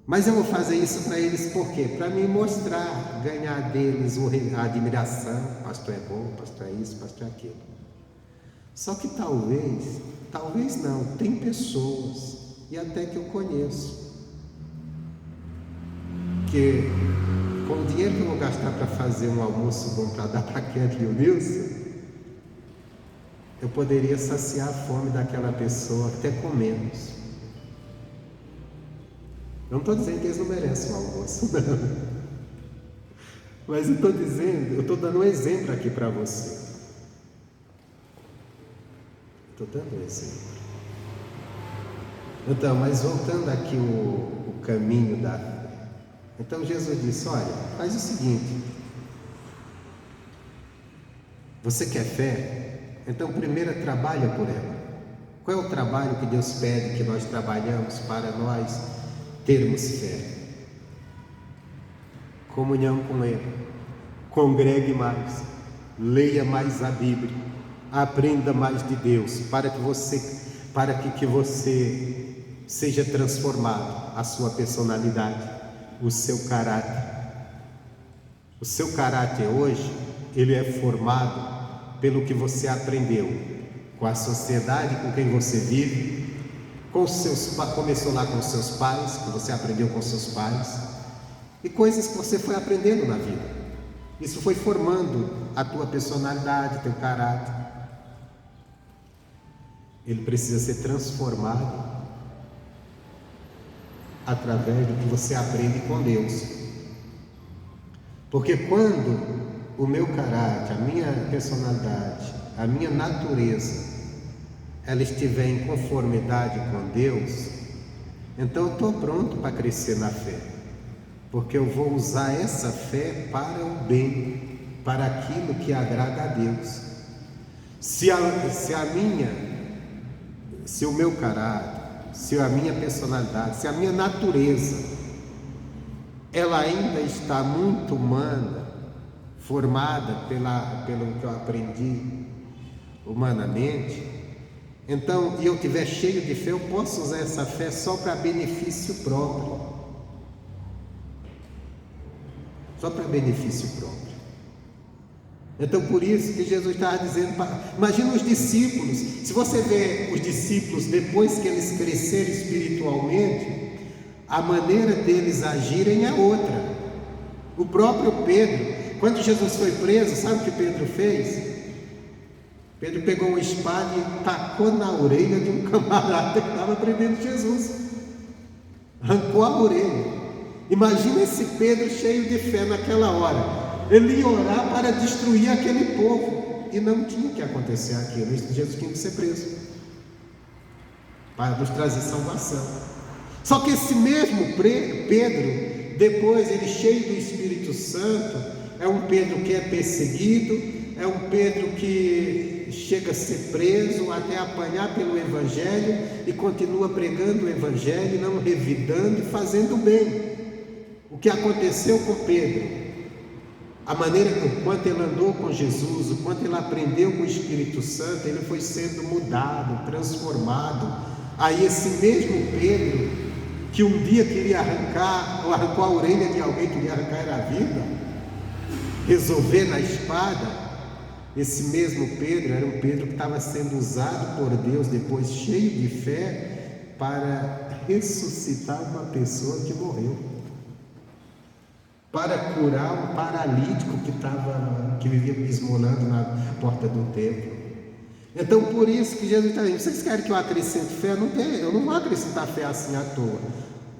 Mas eu vou fazer isso para eles por quê? Para me mostrar, ganhar deles a admiração. Pastor é bom, pastor é isso, pastor é aquilo. Só que talvez não, tem pessoas, e até que eu conheço, que com o dinheiro que eu vou gastar para fazer um almoço bom para dar para a Kathleen e o Nilson, eu poderia saciar a fome daquela pessoa até com menos. Não estou dizendo que eles não merecem um almoço, não. Mas eu estou dando um exemplo aqui para você. Estou dando um exemplo. Então, mas voltando aqui o caminho da fé. Então Jesus disse, olha, faz o seguinte. Você quer fé? Então primeiro trabalha por ela. Qual é o trabalho que Deus pede que nós trabalhamos para nós termos fé? Comunhão com Ele, congregue mais, leia mais a Bíblia, aprenda mais de Deus, para que você seja transformado, a sua personalidade, o seu caráter. O seu caráter hoje, ele é formado pelo que você aprendeu com a sociedade com quem você vive. Começou lá com os seus pais, que você aprendeu com os seus pais, e coisas que você foi aprendendo na vida. Isso foi formando a tua personalidade, teu caráter. Ele precisa ser transformado através do que você aprende com Deus. Porque quando o meu caráter, a minha personalidade, a minha natureza, ela estiver em conformidade com Deus, então eu estou pronto para crescer na fé, porque eu vou usar essa fé para o bem, para aquilo que agrada a Deus. Se o meu caráter, se a minha personalidade, se a minha natureza, ela ainda está muito humana, formada pelo que eu aprendi humanamente, então, e eu estiver cheio de fé, eu posso usar essa fé só para benefício próprio. Só para benefício próprio. Então, por isso que Jesus estava dizendo, imagina os discípulos, se você vê os discípulos depois que eles crescerem espiritualmente, a maneira deles agirem é outra. O próprio Pedro, quando Jesus foi preso, sabe o que Pedro fez? Pedro pegou uma espada e tacou na orelha de um camarada que estava prendendo Jesus. Arrancou a orelha. Imagina esse Pedro cheio de fé naquela hora. Ele ia orar para destruir aquele povo. E não tinha que acontecer aquilo. Jesus tinha que ser preso para nos trazer salvação. Só que esse mesmo Pedro, depois ele cheio do Espírito Santo, é um Pedro que é perseguido, é um Pedro que chega a ser preso, até apanhar pelo Evangelho, e continua pregando o Evangelho, não revidando e fazendo bem. O que aconteceu com Pedro, a maneira quanto ele andou com Jesus, o quanto ele aprendeu com o Espírito Santo, ele foi sendo mudado, transformado. Aí esse mesmo Pedro, que um dia queria arrancou a orelha de alguém, queria arrancar a vida, resolver na espada, esse mesmo Pedro era um Pedro que estava sendo usado por Deus depois, cheio de fé, para ressuscitar uma pessoa que morreu, para curar um paralítico que vivia esmolando na porta do templo. Então, por isso que Jesus está dizendo, vocês querem que eu acrescente fé? Eu não vou acrescentar fé assim à toa.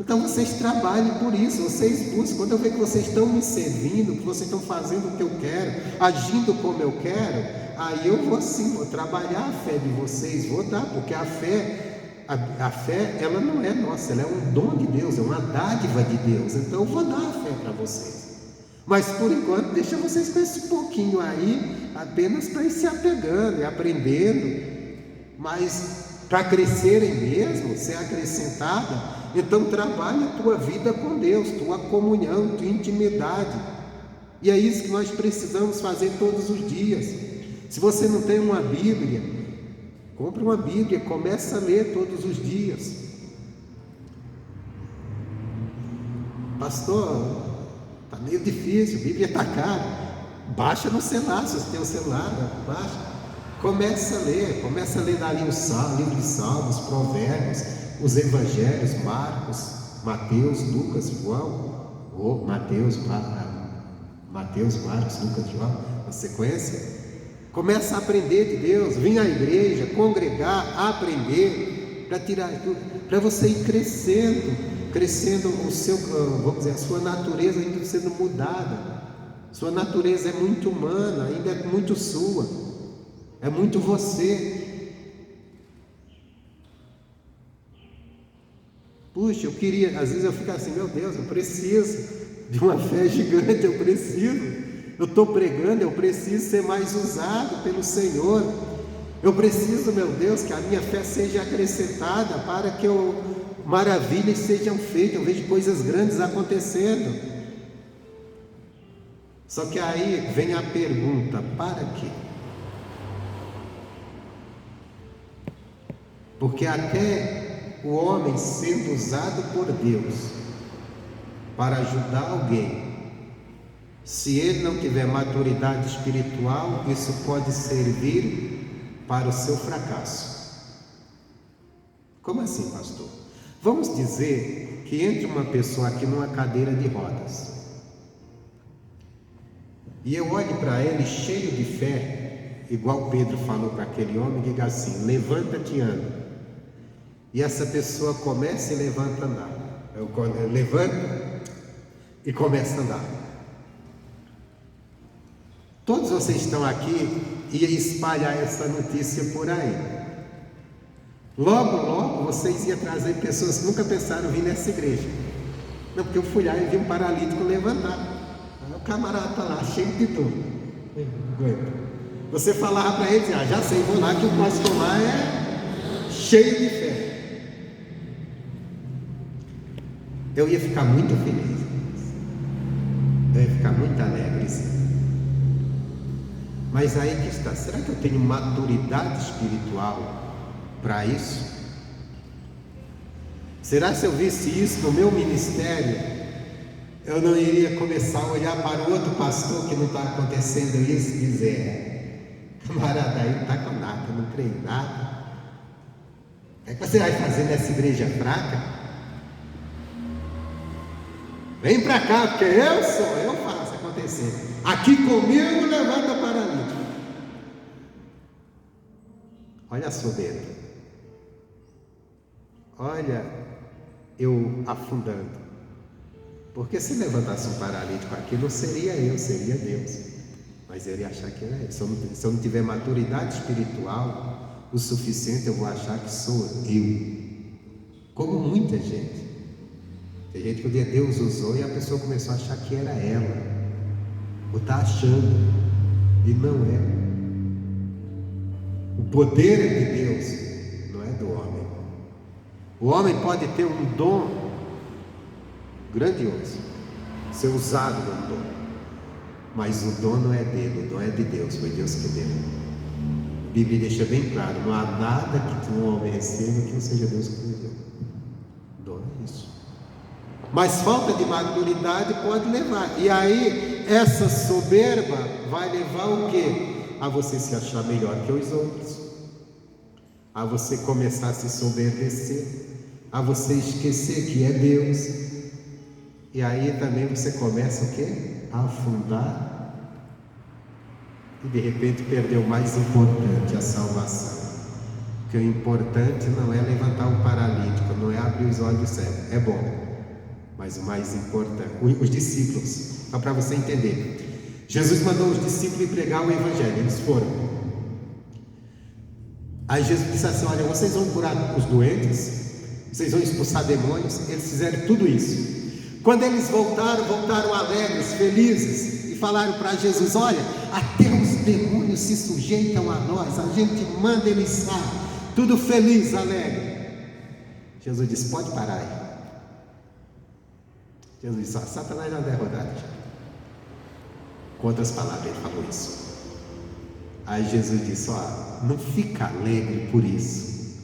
Então vocês trabalhem por isso, vocês buscam. Quando eu vejo que vocês estão me servindo, que vocês estão fazendo o que eu quero, agindo como eu quero, aí eu vou sim, vou trabalhar a fé de vocês, vou dar, porque a fé, ela não é nossa, ela é um dom de Deus, é uma dádiva de Deus. Então eu vou dar a fé para vocês. Mas por enquanto, deixa vocês com esse pouquinho aí, apenas para ir se apegando e aprendendo. Mas para crescerem mesmo, ser acrescentada, então trabalha a tua vida com Deus, tua comunhão, tua intimidade. E é isso que nós precisamos fazer todos os dias. Se você não tem uma Bíblia, compre uma Bíblia, comece a ler todos os dias. Pastor, está meio difícil, a Bíblia está cara. Baixa no celular, se você tem um celular, baixa. Começa a ler dali o livro de Salmos, Provérbios, os Evangelhos, Marcos, Mateus, Lucas, João, Mateus, Marcos, Lucas, João, na sequência. Começa a aprender de Deus, vir à igreja, congregar, aprender, para você ir crescendo o seu, vamos dizer, a sua natureza ainda sendo mudada. Sua natureza é muito humana, ainda é muito sua, é muito você. Puxa, eu queria, às vezes eu fico assim, meu Deus, eu preciso de uma fé gigante, eu estou pregando, eu preciso ser mais usado pelo Senhor, eu preciso, meu Deus, que a minha fé seja acrescentada para que maravilhas sejam feitas, eu vejo coisas grandes acontecendo. Só que aí vem a pergunta, para quê? Porque até o homem sendo usado por Deus para ajudar alguém, se ele não tiver maturidade espiritual, isso pode servir para o seu fracasso. Como assim, pastor? Vamos dizer que entre uma pessoa aqui numa cadeira de rodas e eu olhe para ele cheio de fé, igual Pedro falou para aquele homem, e diga assim: levanta-te e anda. E essa pessoa começa e levanta a andar. Eu levanto e começa a andar. Todos vocês estão aqui e espalhar essa notícia por aí. Logo vocês iam trazer pessoas que nunca pensaram vir nessa igreja. Não, porque eu fui lá e vi um paralítico levantar. Aí o camarada está lá, cheio de dor. Você falava para ele, já sei, vou lá que o pastor lá é cheio de fé. Eu ia ficar muito feliz, eu ia ficar muito alegre, sim. Mas aí que está, será que eu tenho maturidade espiritual para isso? Será que se eu visse isso no meu ministério, eu não iria começar a olhar para o outro pastor que não está acontecendo isso e dizer: camarada aí não está com nada, não creio nada, o que é que você vai fazer nessa igreja fraca? Vem para cá, porque eu faço acontecer. Aqui comigo levanta paralítico. Olha a soberba. Olha eu afundando. Porque se levantasse um paralítico aqui, não seria eu, seria Deus. Mas eu ia achar que era eu. Se eu não tiver maturidade espiritual o suficiente, eu vou achar que sou eu. Como muita gente. Tem gente que um dia Deus usou e a pessoa começou a achar que era ela, ou está achando, e não é. O poder é de Deus, não é do homem. O homem pode ter um dom grandioso, ser usado no dom, mas o dom não é dele, o dom é de Deus, foi Deus que deu. A Bíblia deixa bem claro: não há nada que um homem receba que não seja Deus que lhe deu. O dom é isso. Mas falta de maturidade pode levar. E aí, essa soberba vai levar o quê? A você se achar melhor que os outros. A você começar a se soberbecer. A você esquecer que é Deus. E aí também você começa o quê? A afundar. E de repente perdeu o mais importante, a salvação. Porque o importante não é levantar um paralítico, não é abrir os olhos do céu. É bom. Mas o mais importante, os discípulos, só para você entender, Jesus mandou os discípulos pregar o Evangelho, eles foram. Aí Jesus disse assim: olha, vocês vão curar os doentes, vocês vão expulsar demônios. Eles fizeram tudo isso. Quando eles voltaram alegres, felizes, e falaram para Jesus: olha, até os demônios se sujeitam a nós, a gente manda eles sair, tudo feliz, alegre. Jesus disse: pode parar aí. Jesus disse: Satanás já derrotado já. Com outras palavras, ele falou isso. Aí Jesus disse: não fica alegre por isso,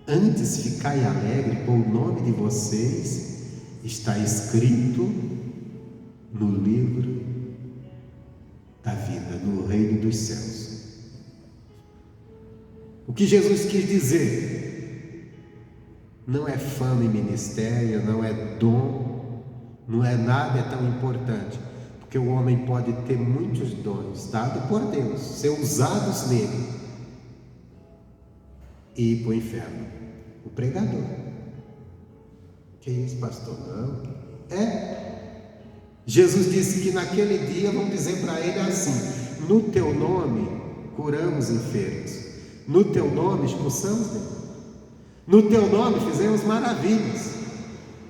antes ficai alegre, por o nome de vocês está escrito no livro da vida, no reino dos céus. O que Jesus quis dizer não é fama e ministério, não é dom, não é nada, é tão importante, porque o homem pode ter muitos dons dados por Deus, ser usados nele, e ir para o inferno. O pregador: que isso, pastor? Não. Jesus disse que naquele dia vão dizer para ele assim: no teu nome curamos enfermos, no teu nome expulsamos demônios, no teu nome fizemos maravilhas.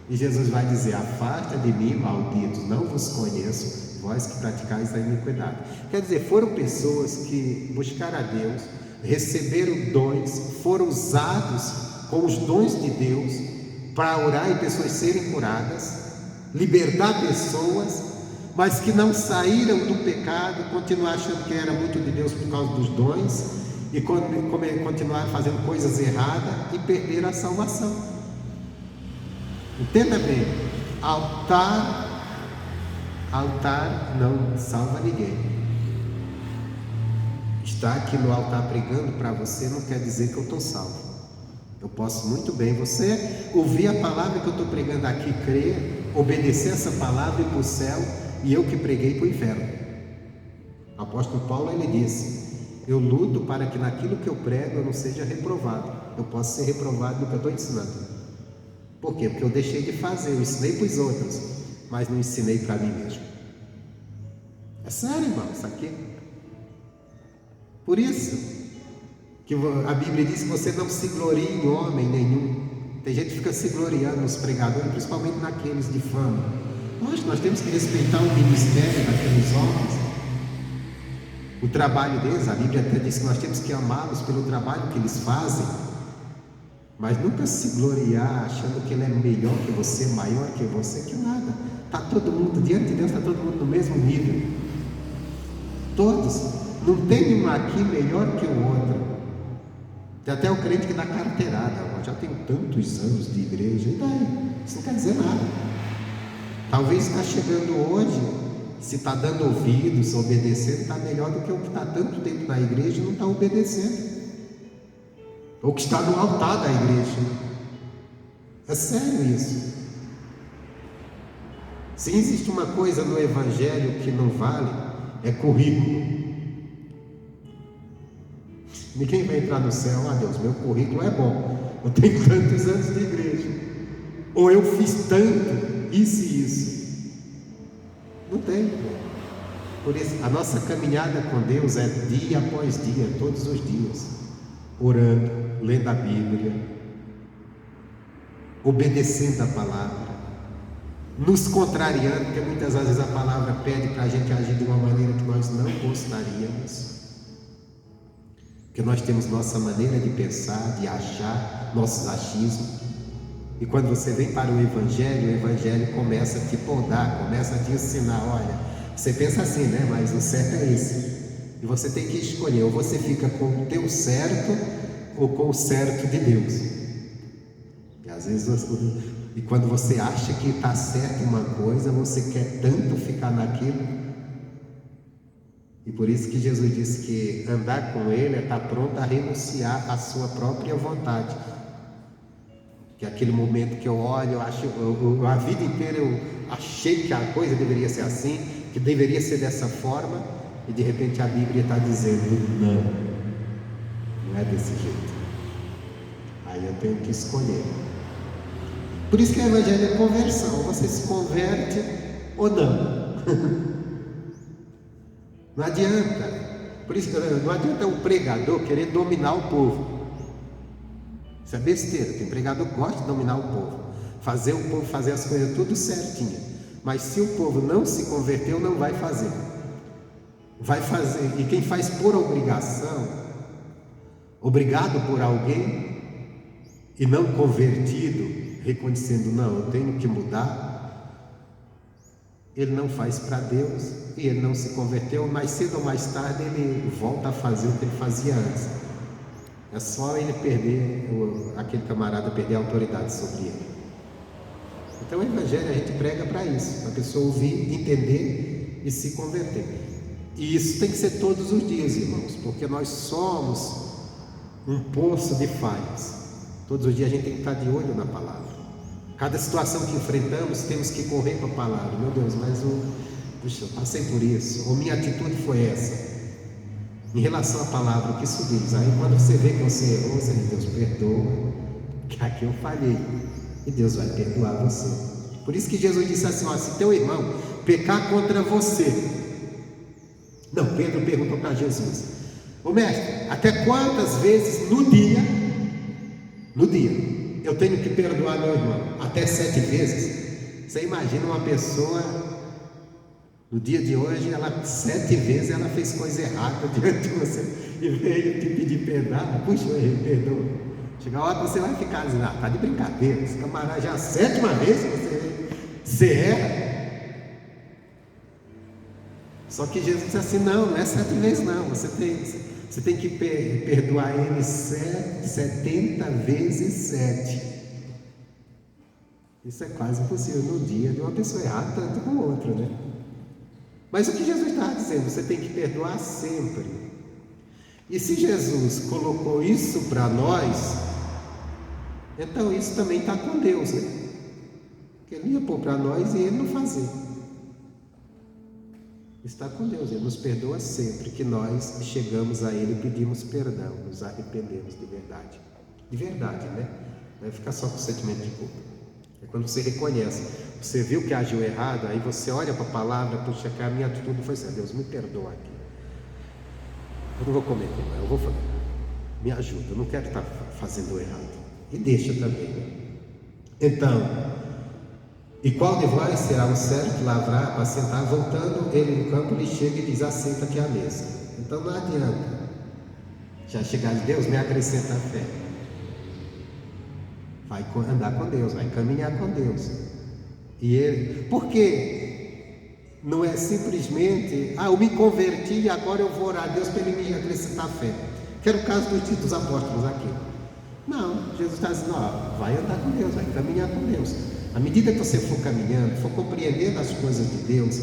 E Jesus vai dizer: afasta de mim, malditos, não vos conheço, vós que praticais a iniquidade. Quer dizer, foram pessoas que buscaram a Deus, receberam dons, foram usados com os dons de Deus para orar e pessoas serem curadas, libertar pessoas, mas que não saíram do pecado, continuaram achando que era muito de Deus por causa dos dons, e continuaram fazendo coisas erradas e perderam a salvação. Entenda bem, altar não salva ninguém. Estar aqui no altar pregando para você não quer dizer que eu estou salvo. Eu posso muito bem, você ouvir a palavra que eu estou pregando aqui, crer, obedecer essa palavra e ir para o céu, e eu que preguei para o inferno. O apóstolo Paulo, ele disse: eu luto para que naquilo que eu prego eu não seja reprovado. Eu posso ser reprovado no que eu estou ensinando. Por quê? Porque eu deixei de fazer, eu ensinei para os outros, mas não ensinei para mim mesmo. É sério, irmão, isso aqui. Por isso que a Bíblia diz que você não se glorie em homem nenhum. Tem gente que fica se gloriando nos pregadores, principalmente naqueles de fama. Nós temos que respeitar o ministério daqueles homens, o trabalho deles. A Bíblia até diz que nós temos que amá-los pelo trabalho que eles fazem, mas nunca se gloriar achando que ele é melhor que você, maior que você, que nada. Está todo mundo, diante de Deus está todo mundo no mesmo nível, todos. Não tem um aqui melhor que o outro. Tem até o crente que dá carteirada: eu já tenho tantos anos de igreja. E daí? Isso não quer dizer nada. Talvez está chegando hoje, se está dando ouvidos, obedecendo, está melhor do que o que está tanto tempo na igreja e não está obedecendo, ou que está no altar da igreja. É sério isso. Se existe uma coisa no Evangelho que não vale, é currículo. Ninguém vai entrar no céu: Deus, meu currículo é bom, eu tenho tantos anos de igreja, ou eu fiz tanto, isso e isso. Não tem. Por isso, a nossa caminhada com Deus é dia após dia, todos os dias, orando, lendo a Bíblia, obedecendo a palavra, nos contrariando, porque muitas vezes a palavra pede para a gente agir de uma maneira que nós não gostaríamos. Porque nós temos nossa maneira de pensar, de achar, nossos achismos. E quando você vem para o Evangelho começa a te podar, começa a te ensinar: olha, você pensa assim, né? Mas o certo é esse. E você tem que escolher: ou você fica com o teu certo, ou com o certo de Deus. E às vezes, e quando você acha que está certo uma coisa, você quer tanto ficar naquilo. E por isso que Jesus disse que andar com Ele é estar pronto a renunciar à sua própria vontade. Que aquele momento que eu olho, a vida inteira eu achei que a coisa deveria ser assim, que deveria ser dessa forma, e de repente a Bíblia está dizendo: não é desse jeito. Aí eu tenho que escolher. Por isso que o evangelho é conversão. Você se converte ou não. Não adianta. Por isso, não adianta o pregador querer dominar o povo. Isso é besteira. Tem pregador que gosta de dominar o povo, fazer o povo fazer as coisas tudo certinho. Mas se o povo não se converteu, não vai fazer. Vai fazer. E quem faz por obrigação, obrigado por alguém e não convertido, reconhecendo, não, eu tenho que mudar, ele não faz para Deus e ele não se converteu. Mais cedo ou mais tarde ele volta a fazer o que ele fazia antes. É só ele perder, aquele camarada perder a autoridade sobre ele. Então o evangelho a gente prega para isso, para a pessoa ouvir, entender e se converter. E isso tem que ser todos os dias, irmãos, porque nós somos um poço de falhas. Todos os dias a gente tem que estar de olho na palavra. Cada situação que enfrentamos, temos que correr para a palavra. Meu Deus, mas puxa, eu passei por isso, ou minha atitude foi essa. Em relação à palavra, o que isso diz? Aí quando você vê que você errou, você diz, Deus perdoa, que aqui eu falhei, e Deus vai perdoar você. Por isso que Jesus disse assim, ó, se teu irmão pecar contra você, não, Pedro perguntou para Jesus, ô mestre, até quantas vezes no dia, eu tenho que perdoar meu irmão? Até 7 vezes? Você imagina uma pessoa, no dia de hoje, 7 vezes ela fez coisa errada diante de você e veio te pedir perdão. Puxa, eu perdoa. Chega a hora que você vai ficar dizendo, tá de brincadeira, esse camarada já é a 7ª vez que você erra. Só que Jesus disse assim, não é 7 vezes não, você tem que perdoar ele 70 vezes 7. Isso é quase impossível no dia de uma pessoa errar tanto com outra, né? Mas o que Jesus está dizendo? Você tem que perdoar sempre. E se Jesus colocou isso para nós, então isso também está com Deus, né? Porque Ele ia pôr para nós e Ele não fazer. Está com Deus, Ele nos perdoa sempre que nós chegamos a Ele e pedimos perdão, nos arrependemos de verdade. De verdade, né? Não é ficar só com o sentimento de culpa. É quando você reconhece, você viu que agiu errado, aí você olha para a palavra, puxa, que a minha atitude foi assim, Deus, me perdoa aqui. Eu não vou cometer, mas eu vou fazer. Me ajuda, eu não quero estar fazendo errado. E deixa também, né? Então, e qual de vós será o certo que lavrar, apacentar, voltando ele no campo, lhe chega e diz, assenta aqui à mesa. Então não adianta já chegar de Deus, me acrescenta a fé. Vai andar com Deus, vai caminhar com Deus. E ele, porque não é simplesmente, eu me converti e agora eu vou orar a Deus para Ele me acrescentar fé. Que era o caso dos apóstolos aqui. Não, Jesus está dizendo, vai andar com Deus, vai caminhar com Deus. À medida que você for caminhando, for compreendendo as coisas de Deus,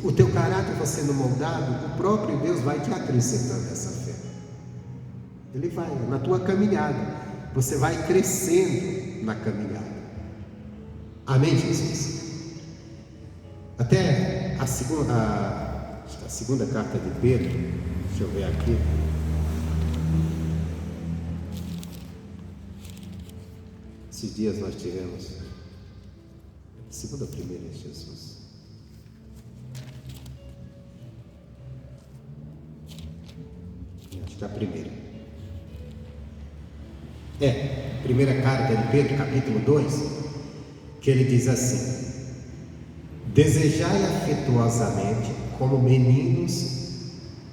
o teu caráter vai sendo moldado, o próprio Deus vai te acrescentando essa fé. Ele vai, na tua caminhada, você vai crescendo na caminhada. Amém, Jesus? Até a segunda carta de Pedro, deixa eu ver aqui. Esses dias nós tivemos segunda ou primeira, Jesus? Acho que é a primeira. Primeira carta de Pedro, capítulo 2, que ele diz assim: desejai afetuosamente, como meninos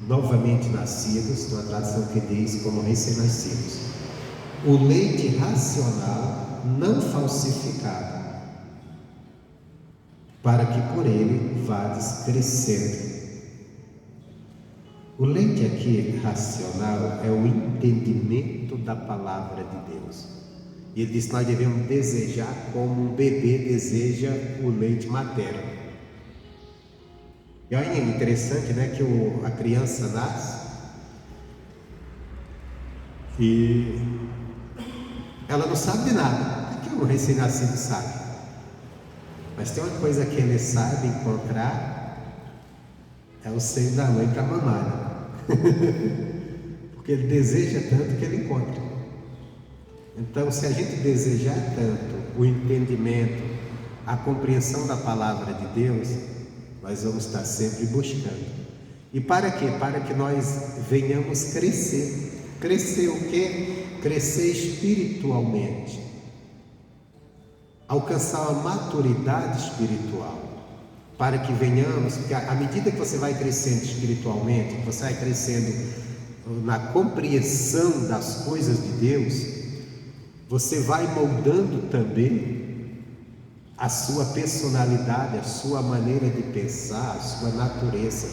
novamente nascidos, uma tradução que diz como recém-nascidos, o leite racional não falsificado, para que por ele vades crescendo. O leite aqui racional é o entendimento da palavra de Deus. E ele diz que nós devemos desejar como um bebê deseja o leite materno. E olha, é interessante, né, que a criança nasce e ela não sabe de nada. O que um recém-nascido sabe? Mas tem uma coisa que ele sabe encontrar, é o seio da mãe para mamar. Porque ele deseja tanto que ele encontra. Então, se a gente desejar tanto o entendimento, a compreensão da palavra de Deus, nós vamos estar sempre buscando. E para quê? Para que nós venhamos crescer. Crescer o quê? Crescer espiritualmente. Alcançar a maturidade espiritual. Para que venhamos, porque à medida que você vai crescendo espiritualmente, que você vai crescendo na compreensão das coisas de Deus, você vai moldando também a sua personalidade, a sua maneira de pensar, a sua natureza.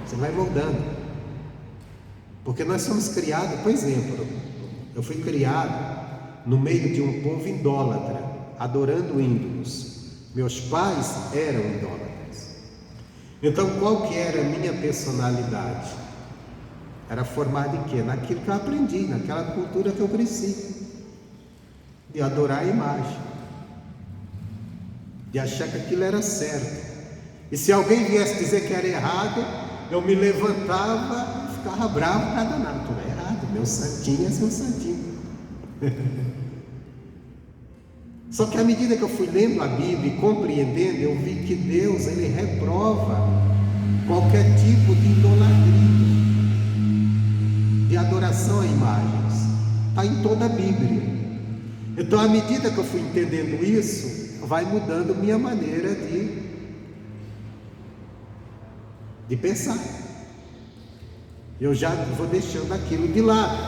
Você vai moldando. Porque nós somos criados, por exemplo, eu fui criado no meio de um povo idólatra, adorando ídolos. Meus pais eram idólatras. Então, qual que era a minha personalidade? Era formada em quê? Naquilo que eu aprendi, naquela cultura que eu cresci, de adorar a imagem, de achar que aquilo era certo. E se alguém viesse dizer que era errado, eu me levantava e ficava bravo por causa nada. Tudo é errado, meu santinho é seu santinho. Só que à medida que eu fui lendo a Bíblia e compreendendo, eu vi que Deus, Ele reprova qualquer tipo de idolatria, de adoração a imagens. Está em toda a Bíblia. Então, à medida que eu fui entendendo isso, vai mudando minha maneira de pensar. Eu já vou deixando aquilo de lado.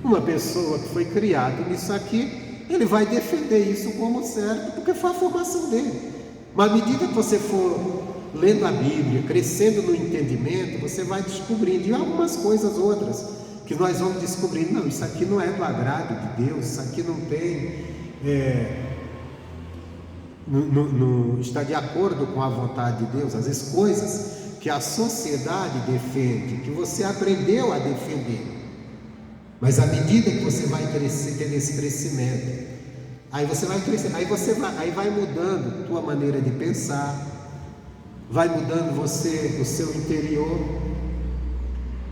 Uma pessoa que foi criada nisso aqui, ele vai defender isso como certo, porque foi a formação dele. Mas à medida que você for lendo a Bíblia, crescendo no entendimento, você vai descobrindo, e algumas coisas outras, que nós vamos descobrindo, não, isso aqui não é do agrado de Deus, isso aqui não tem, está de acordo com a vontade de Deus. Às vezes coisas que a sociedade defende, que você aprendeu a defender, mas à medida que você vai crescer, tendo esse crescimento, aí você vai crescer, aí vai mudando a tua maneira de pensar, vai mudando você, o seu interior,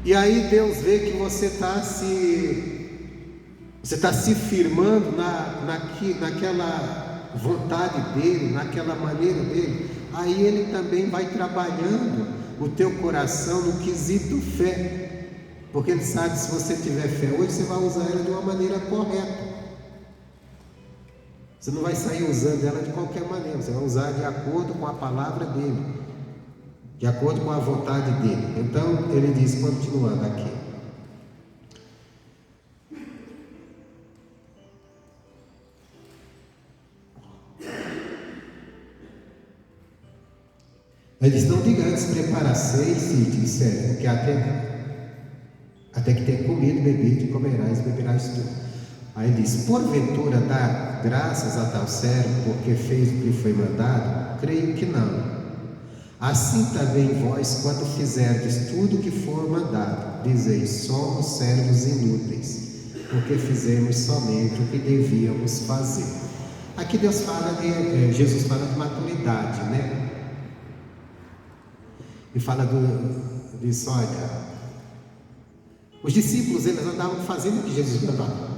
e aí Deus vê que você está se firmando naquela vontade dele, naquela maneira dele. Aí Ele também vai trabalhando o teu coração no quesito fé. Porque Ele sabe, se você tiver fé hoje, você vai usar ela de uma maneira correta. Você não vai sair usando ela de qualquer maneira, você vai usar de acordo com a palavra dEle, de acordo com a vontade dEle. Então, Ele diz, continuando aqui. Ele diz, não diga antes, preparaceis e disser, porque até que tenha comido, bebido, e comerás e beberás tudo. Aí ele diz, porventura dá graças a tal servo, porque fez o que foi mandado? Creio que não. Assim também vós, quando fizerdes tudo o que for mandado, dizeis, somos servos inúteis, porque fizemos somente o que devíamos fazer. Aqui Jesus fala de maturidade, né? E fala disso, olha, os discípulos, eles andavam fazendo o que Jesus mandava.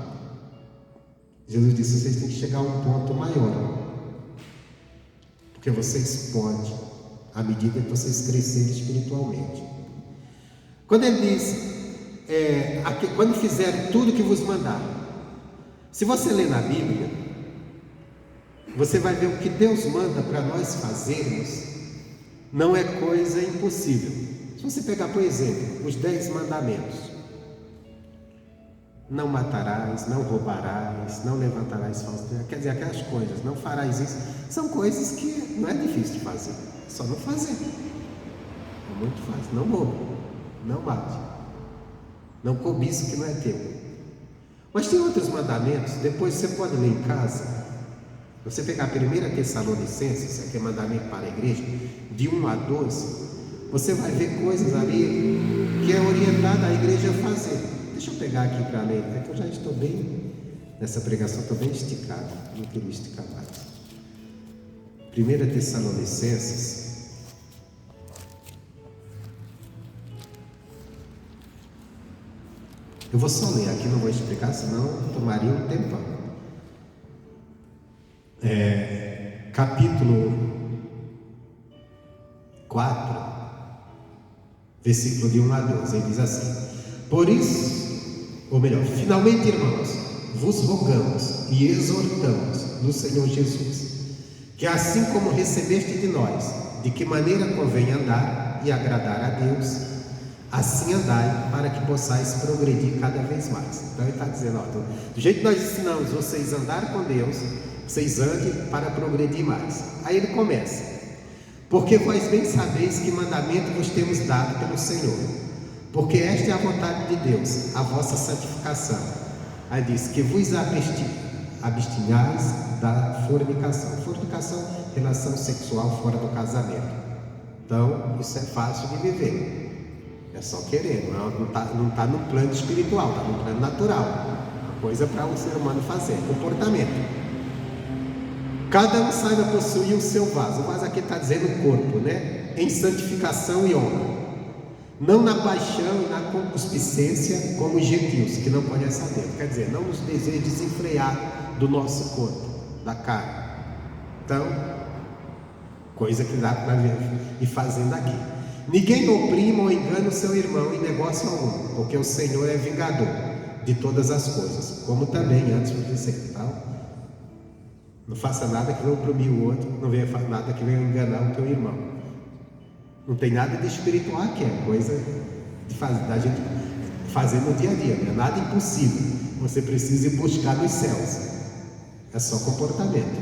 Jesus disse, vocês têm que chegar a um ponto maior, porque vocês podem, à medida que vocês crescerem espiritualmente. Quando Ele diz, quando fizerem tudo o que vos mandar, se você ler na Bíblia, você vai ver o que Deus manda para nós fazermos, não é coisa impossível. Se você pegar, por exemplo, os 10 mandamentos, não matarás, não roubarás, não levantarás falso, quer dizer, aquelas coisas, não farás isso, são coisas que não é difícil de fazer, é só não fazer. É muito fácil. Não roube, não mate, não cobiça o que não é teu. Mas tem outros mandamentos, depois você pode ler em casa. Você pegar a 1 Tessalonicenses, que é mandamento para a igreja, de 1 a 12, você vai ver coisas ali que é orientada a igreja a fazer. Deixa eu pegar aqui para ler, é que eu já estou bem, nessa pregação estou bem esticado, não queria esticar mais. 1 Tessalonicenses, Eu vou só ler aqui, não vou explicar, senão tomaria um tempão. Capítulo 4, versículo de 1 a 12, ele diz assim: por isso, ou melhor, finalmente, irmãos, vos rogamos e exortamos no Senhor Jesus, que assim como recebeste de nós, de que maneira convém andar e agradar a Deus, assim andai, para que possais progredir cada vez mais. Então ele está dizendo, do jeito que nós ensinamos vocês a andar com Deus, vocês andem para progredir mais. Aí ele começa: porque vós bem sabeis que mandamento vos temos dado pelo Senhor, porque esta é a vontade de Deus, a vossa santificação. Aí diz: que vos abstinhais da fornicação. Fornicação, relação sexual fora do casamento. Então, isso é fácil de viver. É só querer, não está no plano espiritual, está no plano natural. Uma coisa para o ser humano fazer, comportamento. Cada um saiba possuir o seu vaso. O vaso aqui está dizendo o corpo, né? Em santificação e honra, não na paixão e na concupiscência, como os gentios, que não conhecem a Deus. Quer dizer, não nos desejos desenfreados do nosso corpo, da carne. Então, coisa que dá para ir fazendo aqui. Ninguém oprima ou engana o seu irmão em negócio algum, porque o Senhor é vingador de todas as coisas, como também antes vos disse, tal. Não faça nada que venha oprimir o outro, não venha fazer nada que venha enganar o teu irmão. Não tem nada de espiritual aqui, é coisa de da gente fazer no dia a dia, não é nada impossível. Você precisa ir buscar nos céus, é só comportamento.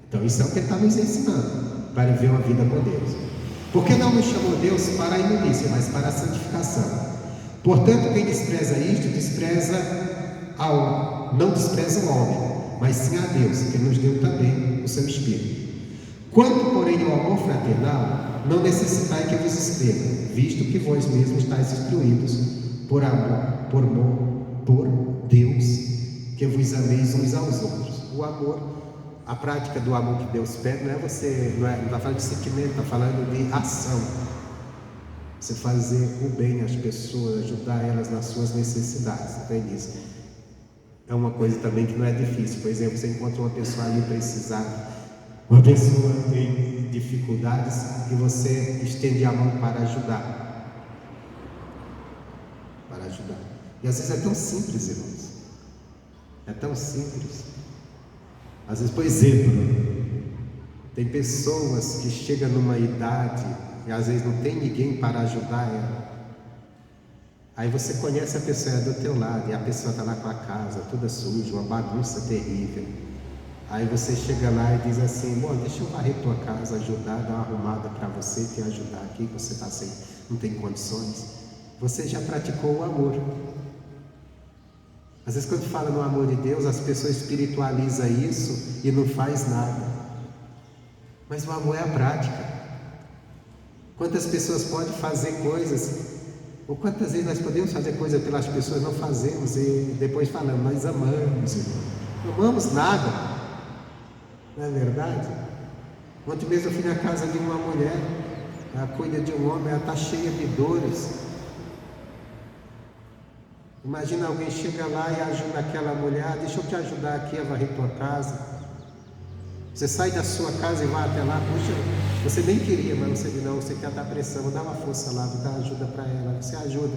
Então isso é o que ele está nos ensinando, para viver uma vida com Deus. Porque não nos chamou Deus para a imundícia, mas para a santificação. Portanto, quem despreza isto, não despreza o homem, mas sim a Deus, que nos deu também o seu Espírito. Quanto, porém, ao amor fraternal, não necessitai que vos escreva, visto que vós mesmos estáis instruídos por Deus, que vos ameis uns aos outros. O amor, a prática do amor que Deus pede, não está falando de sentimento, está falando de ação. Você fazer o bem às pessoas, ajudar elas nas suas necessidades. Entende isso? É uma coisa também que não é difícil. Por exemplo, você encontra uma pessoa ali precisada, uma pessoa em dificuldades, e você estende a mão para ajudar. Para ajudar. E às vezes é tão simples, irmãos. É tão simples. Às vezes, por exemplo, tem pessoas que chegam numa idade e às vezes não tem ninguém para ajudar ela. Aí você conhece a pessoa, é do teu lado, e a pessoa está lá com a casa toda suja, uma bagunça terrível. Aí você chega lá e diz assim: bom, deixa eu varrer tua casa, ajudar, dar uma arrumada para você, te ajudar aqui, que você não tem condições. Você já praticou o amor. Às vezes, quando fala no amor de Deus, as pessoas espiritualizam isso e não faz nada. Mas o amor é a prática. Quantas pessoas podem fazer coisas, ou quantas vezes nós podemos fazer coisas pelas pessoas, não fazemos, e depois falamos: nós amamos, irmão. Não amamos nada. Não é verdade? Ontem mesmo eu fui na casa de uma mulher, ela cuida de um homem, ela está cheia de dores. Imagina alguém chega lá e ajuda aquela mulher: deixa eu te ajudar aqui a varrer tua casa. Você sai da sua casa e vai até lá, puxa, você nem queria, mas você diz: não, você quer dar pressão, dá uma força lá, dá ajuda para ela, você ajuda.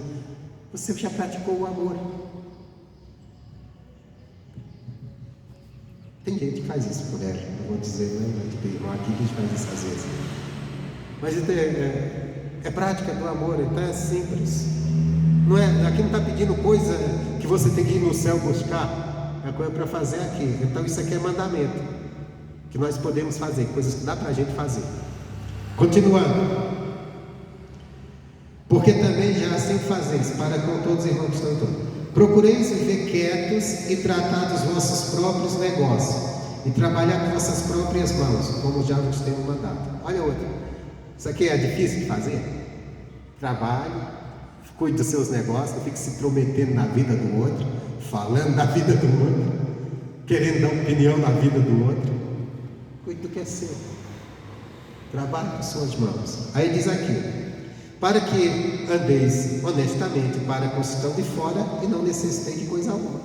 Você já praticou o amor. Tem gente que faz isso por ela, não vou dizer, né? Tipo, irmão aqui que a gente faz isso às vezes. Mas é prática do amor, então é simples. Não é, aqui não está pedindo coisa que você tem que ir no céu buscar, é coisa para fazer aqui. Então isso aqui é mandamento, que nós podemos fazer, coisas que dá para a gente fazer. Continuando. Porque também já assim fazeis, para com todos os irmãos que estão em todo. Procureis viver quietos e tratar dos vossos próprios negócios, e trabalhar com vossas próprias mãos, como já vos tenho mandado. Olha outra. Isso aqui é difícil de fazer? Trabalhe, cuide dos seus negócios, não fique se intrometendo na vida do outro, falando da vida do outro, querendo dar opinião na vida do outro. Cuide do que é seu. Trabalhe com suas mãos. Aí diz aqui: para que andeis honestamente para com os que estão de fora e não necessiteis de coisa alguma.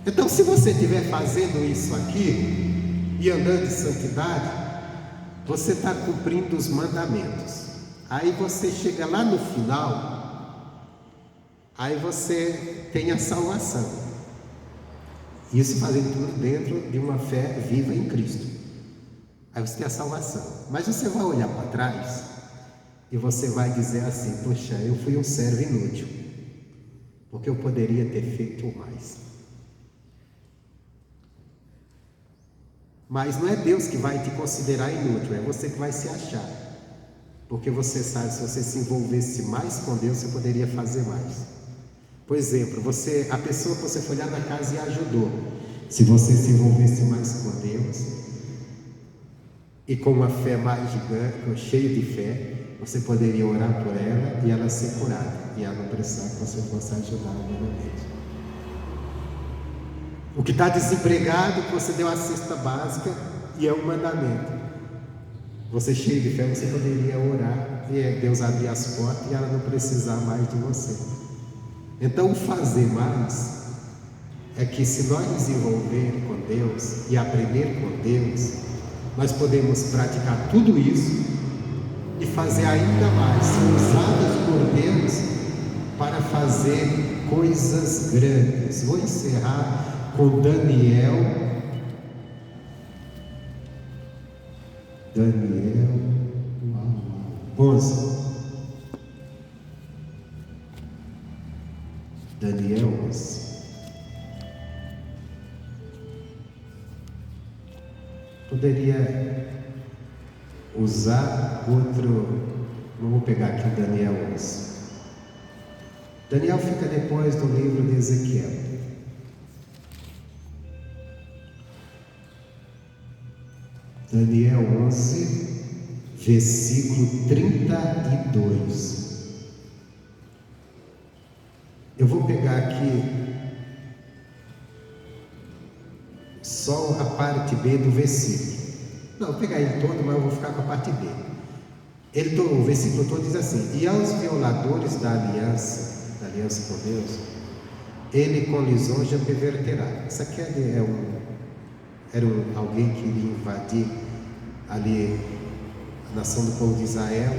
Então, se você estiver fazendo isso aqui e andando em santidade, você está cumprindo os mandamentos. Aí você chega lá no final, aí você tem a salvação. Isso fazendo tudo dentro de uma fé viva em Cristo. Aí você tem a salvação. Mas você vai olhar para trás e você vai dizer assim: poxa, eu fui um servo inútil, porque eu poderia ter feito mais. Mas não é Deus que vai te considerar inútil, é você que vai se achar. Porque você sabe, se você se envolvesse mais com Deus, você poderia fazer mais. Por exemplo, a pessoa que você foi lá na casa e ajudou, se você se envolvesse mais com Deus, e com uma fé mais gigante, cheia de fé, você poderia orar por ela e ela ser curada, e ela não precisar que você fosse ajudar novamente. O que está desempregado, você deu a cesta básica e é um mandamento. Você cheio de fé, você poderia orar e Deus abrir as portas e ela não precisar mais de você. Então, o fazer mais é que, se nós desenvolver com Deus e aprender com Deus, nós podemos praticar tudo isso e fazer ainda mais, ser usados por Deus para fazer coisas grandes. Vou encerrar com Daniel 11. Daniel 11. Poderia usar outro, não vou pegar aqui Daniel 11. Daniel fica depois do livro de Ezequiel. Daniel 11, versículo 32. Eu vou pegar aqui só a parte B do versículo. Não, vou pegar ele todo, mas eu vou ficar com a parte B. O versículo todo diz assim: e aos violadores da aliança com Deus, ele com lisonja perverterá. Isso aqui era alguém que iria invadir ali a nação do povo de Israel,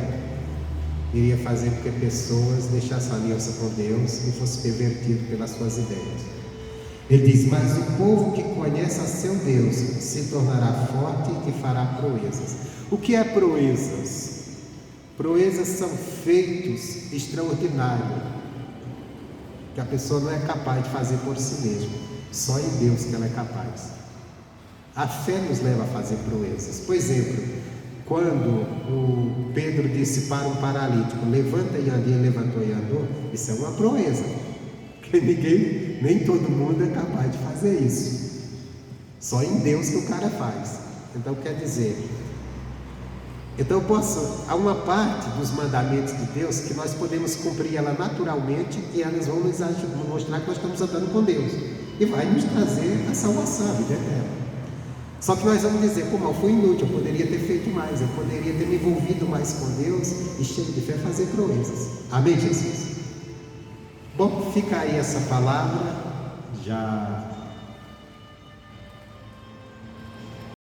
iria fazer com que pessoas deixassem a aliança com Deus e fosse pervertido pelas suas ideias. Ele diz: mas o povo que conhece a seu Deus se tornará forte e fará proezas. O que é proezas? Proezas são feitos extraordinários que a pessoa não é capaz de fazer por si mesma, só em Deus que ela é capaz. A fé nos leva a fazer proezas. Por exemplo, quando o Pedro disse para um paralítico: levanta e ande, ele levantou e andou, isso é uma proeza, porque nem todo mundo é capaz de fazer isso, só em Deus que o cara faz. Então quer dizer, há uma parte dos mandamentos de Deus que nós podemos cumprir ela naturalmente, e elas vão nos mostrar que nós estamos andando com Deus, e vai nos trazer a salvação, a vida eterna. Só que nós vamos dizer: como eu fui inútil, eu poderia ter feito mais, eu poderia ter me envolvido mais com Deus e cheio de fé fazer proezas. Amém, Jesus? Bom, fica aí essa palavra, já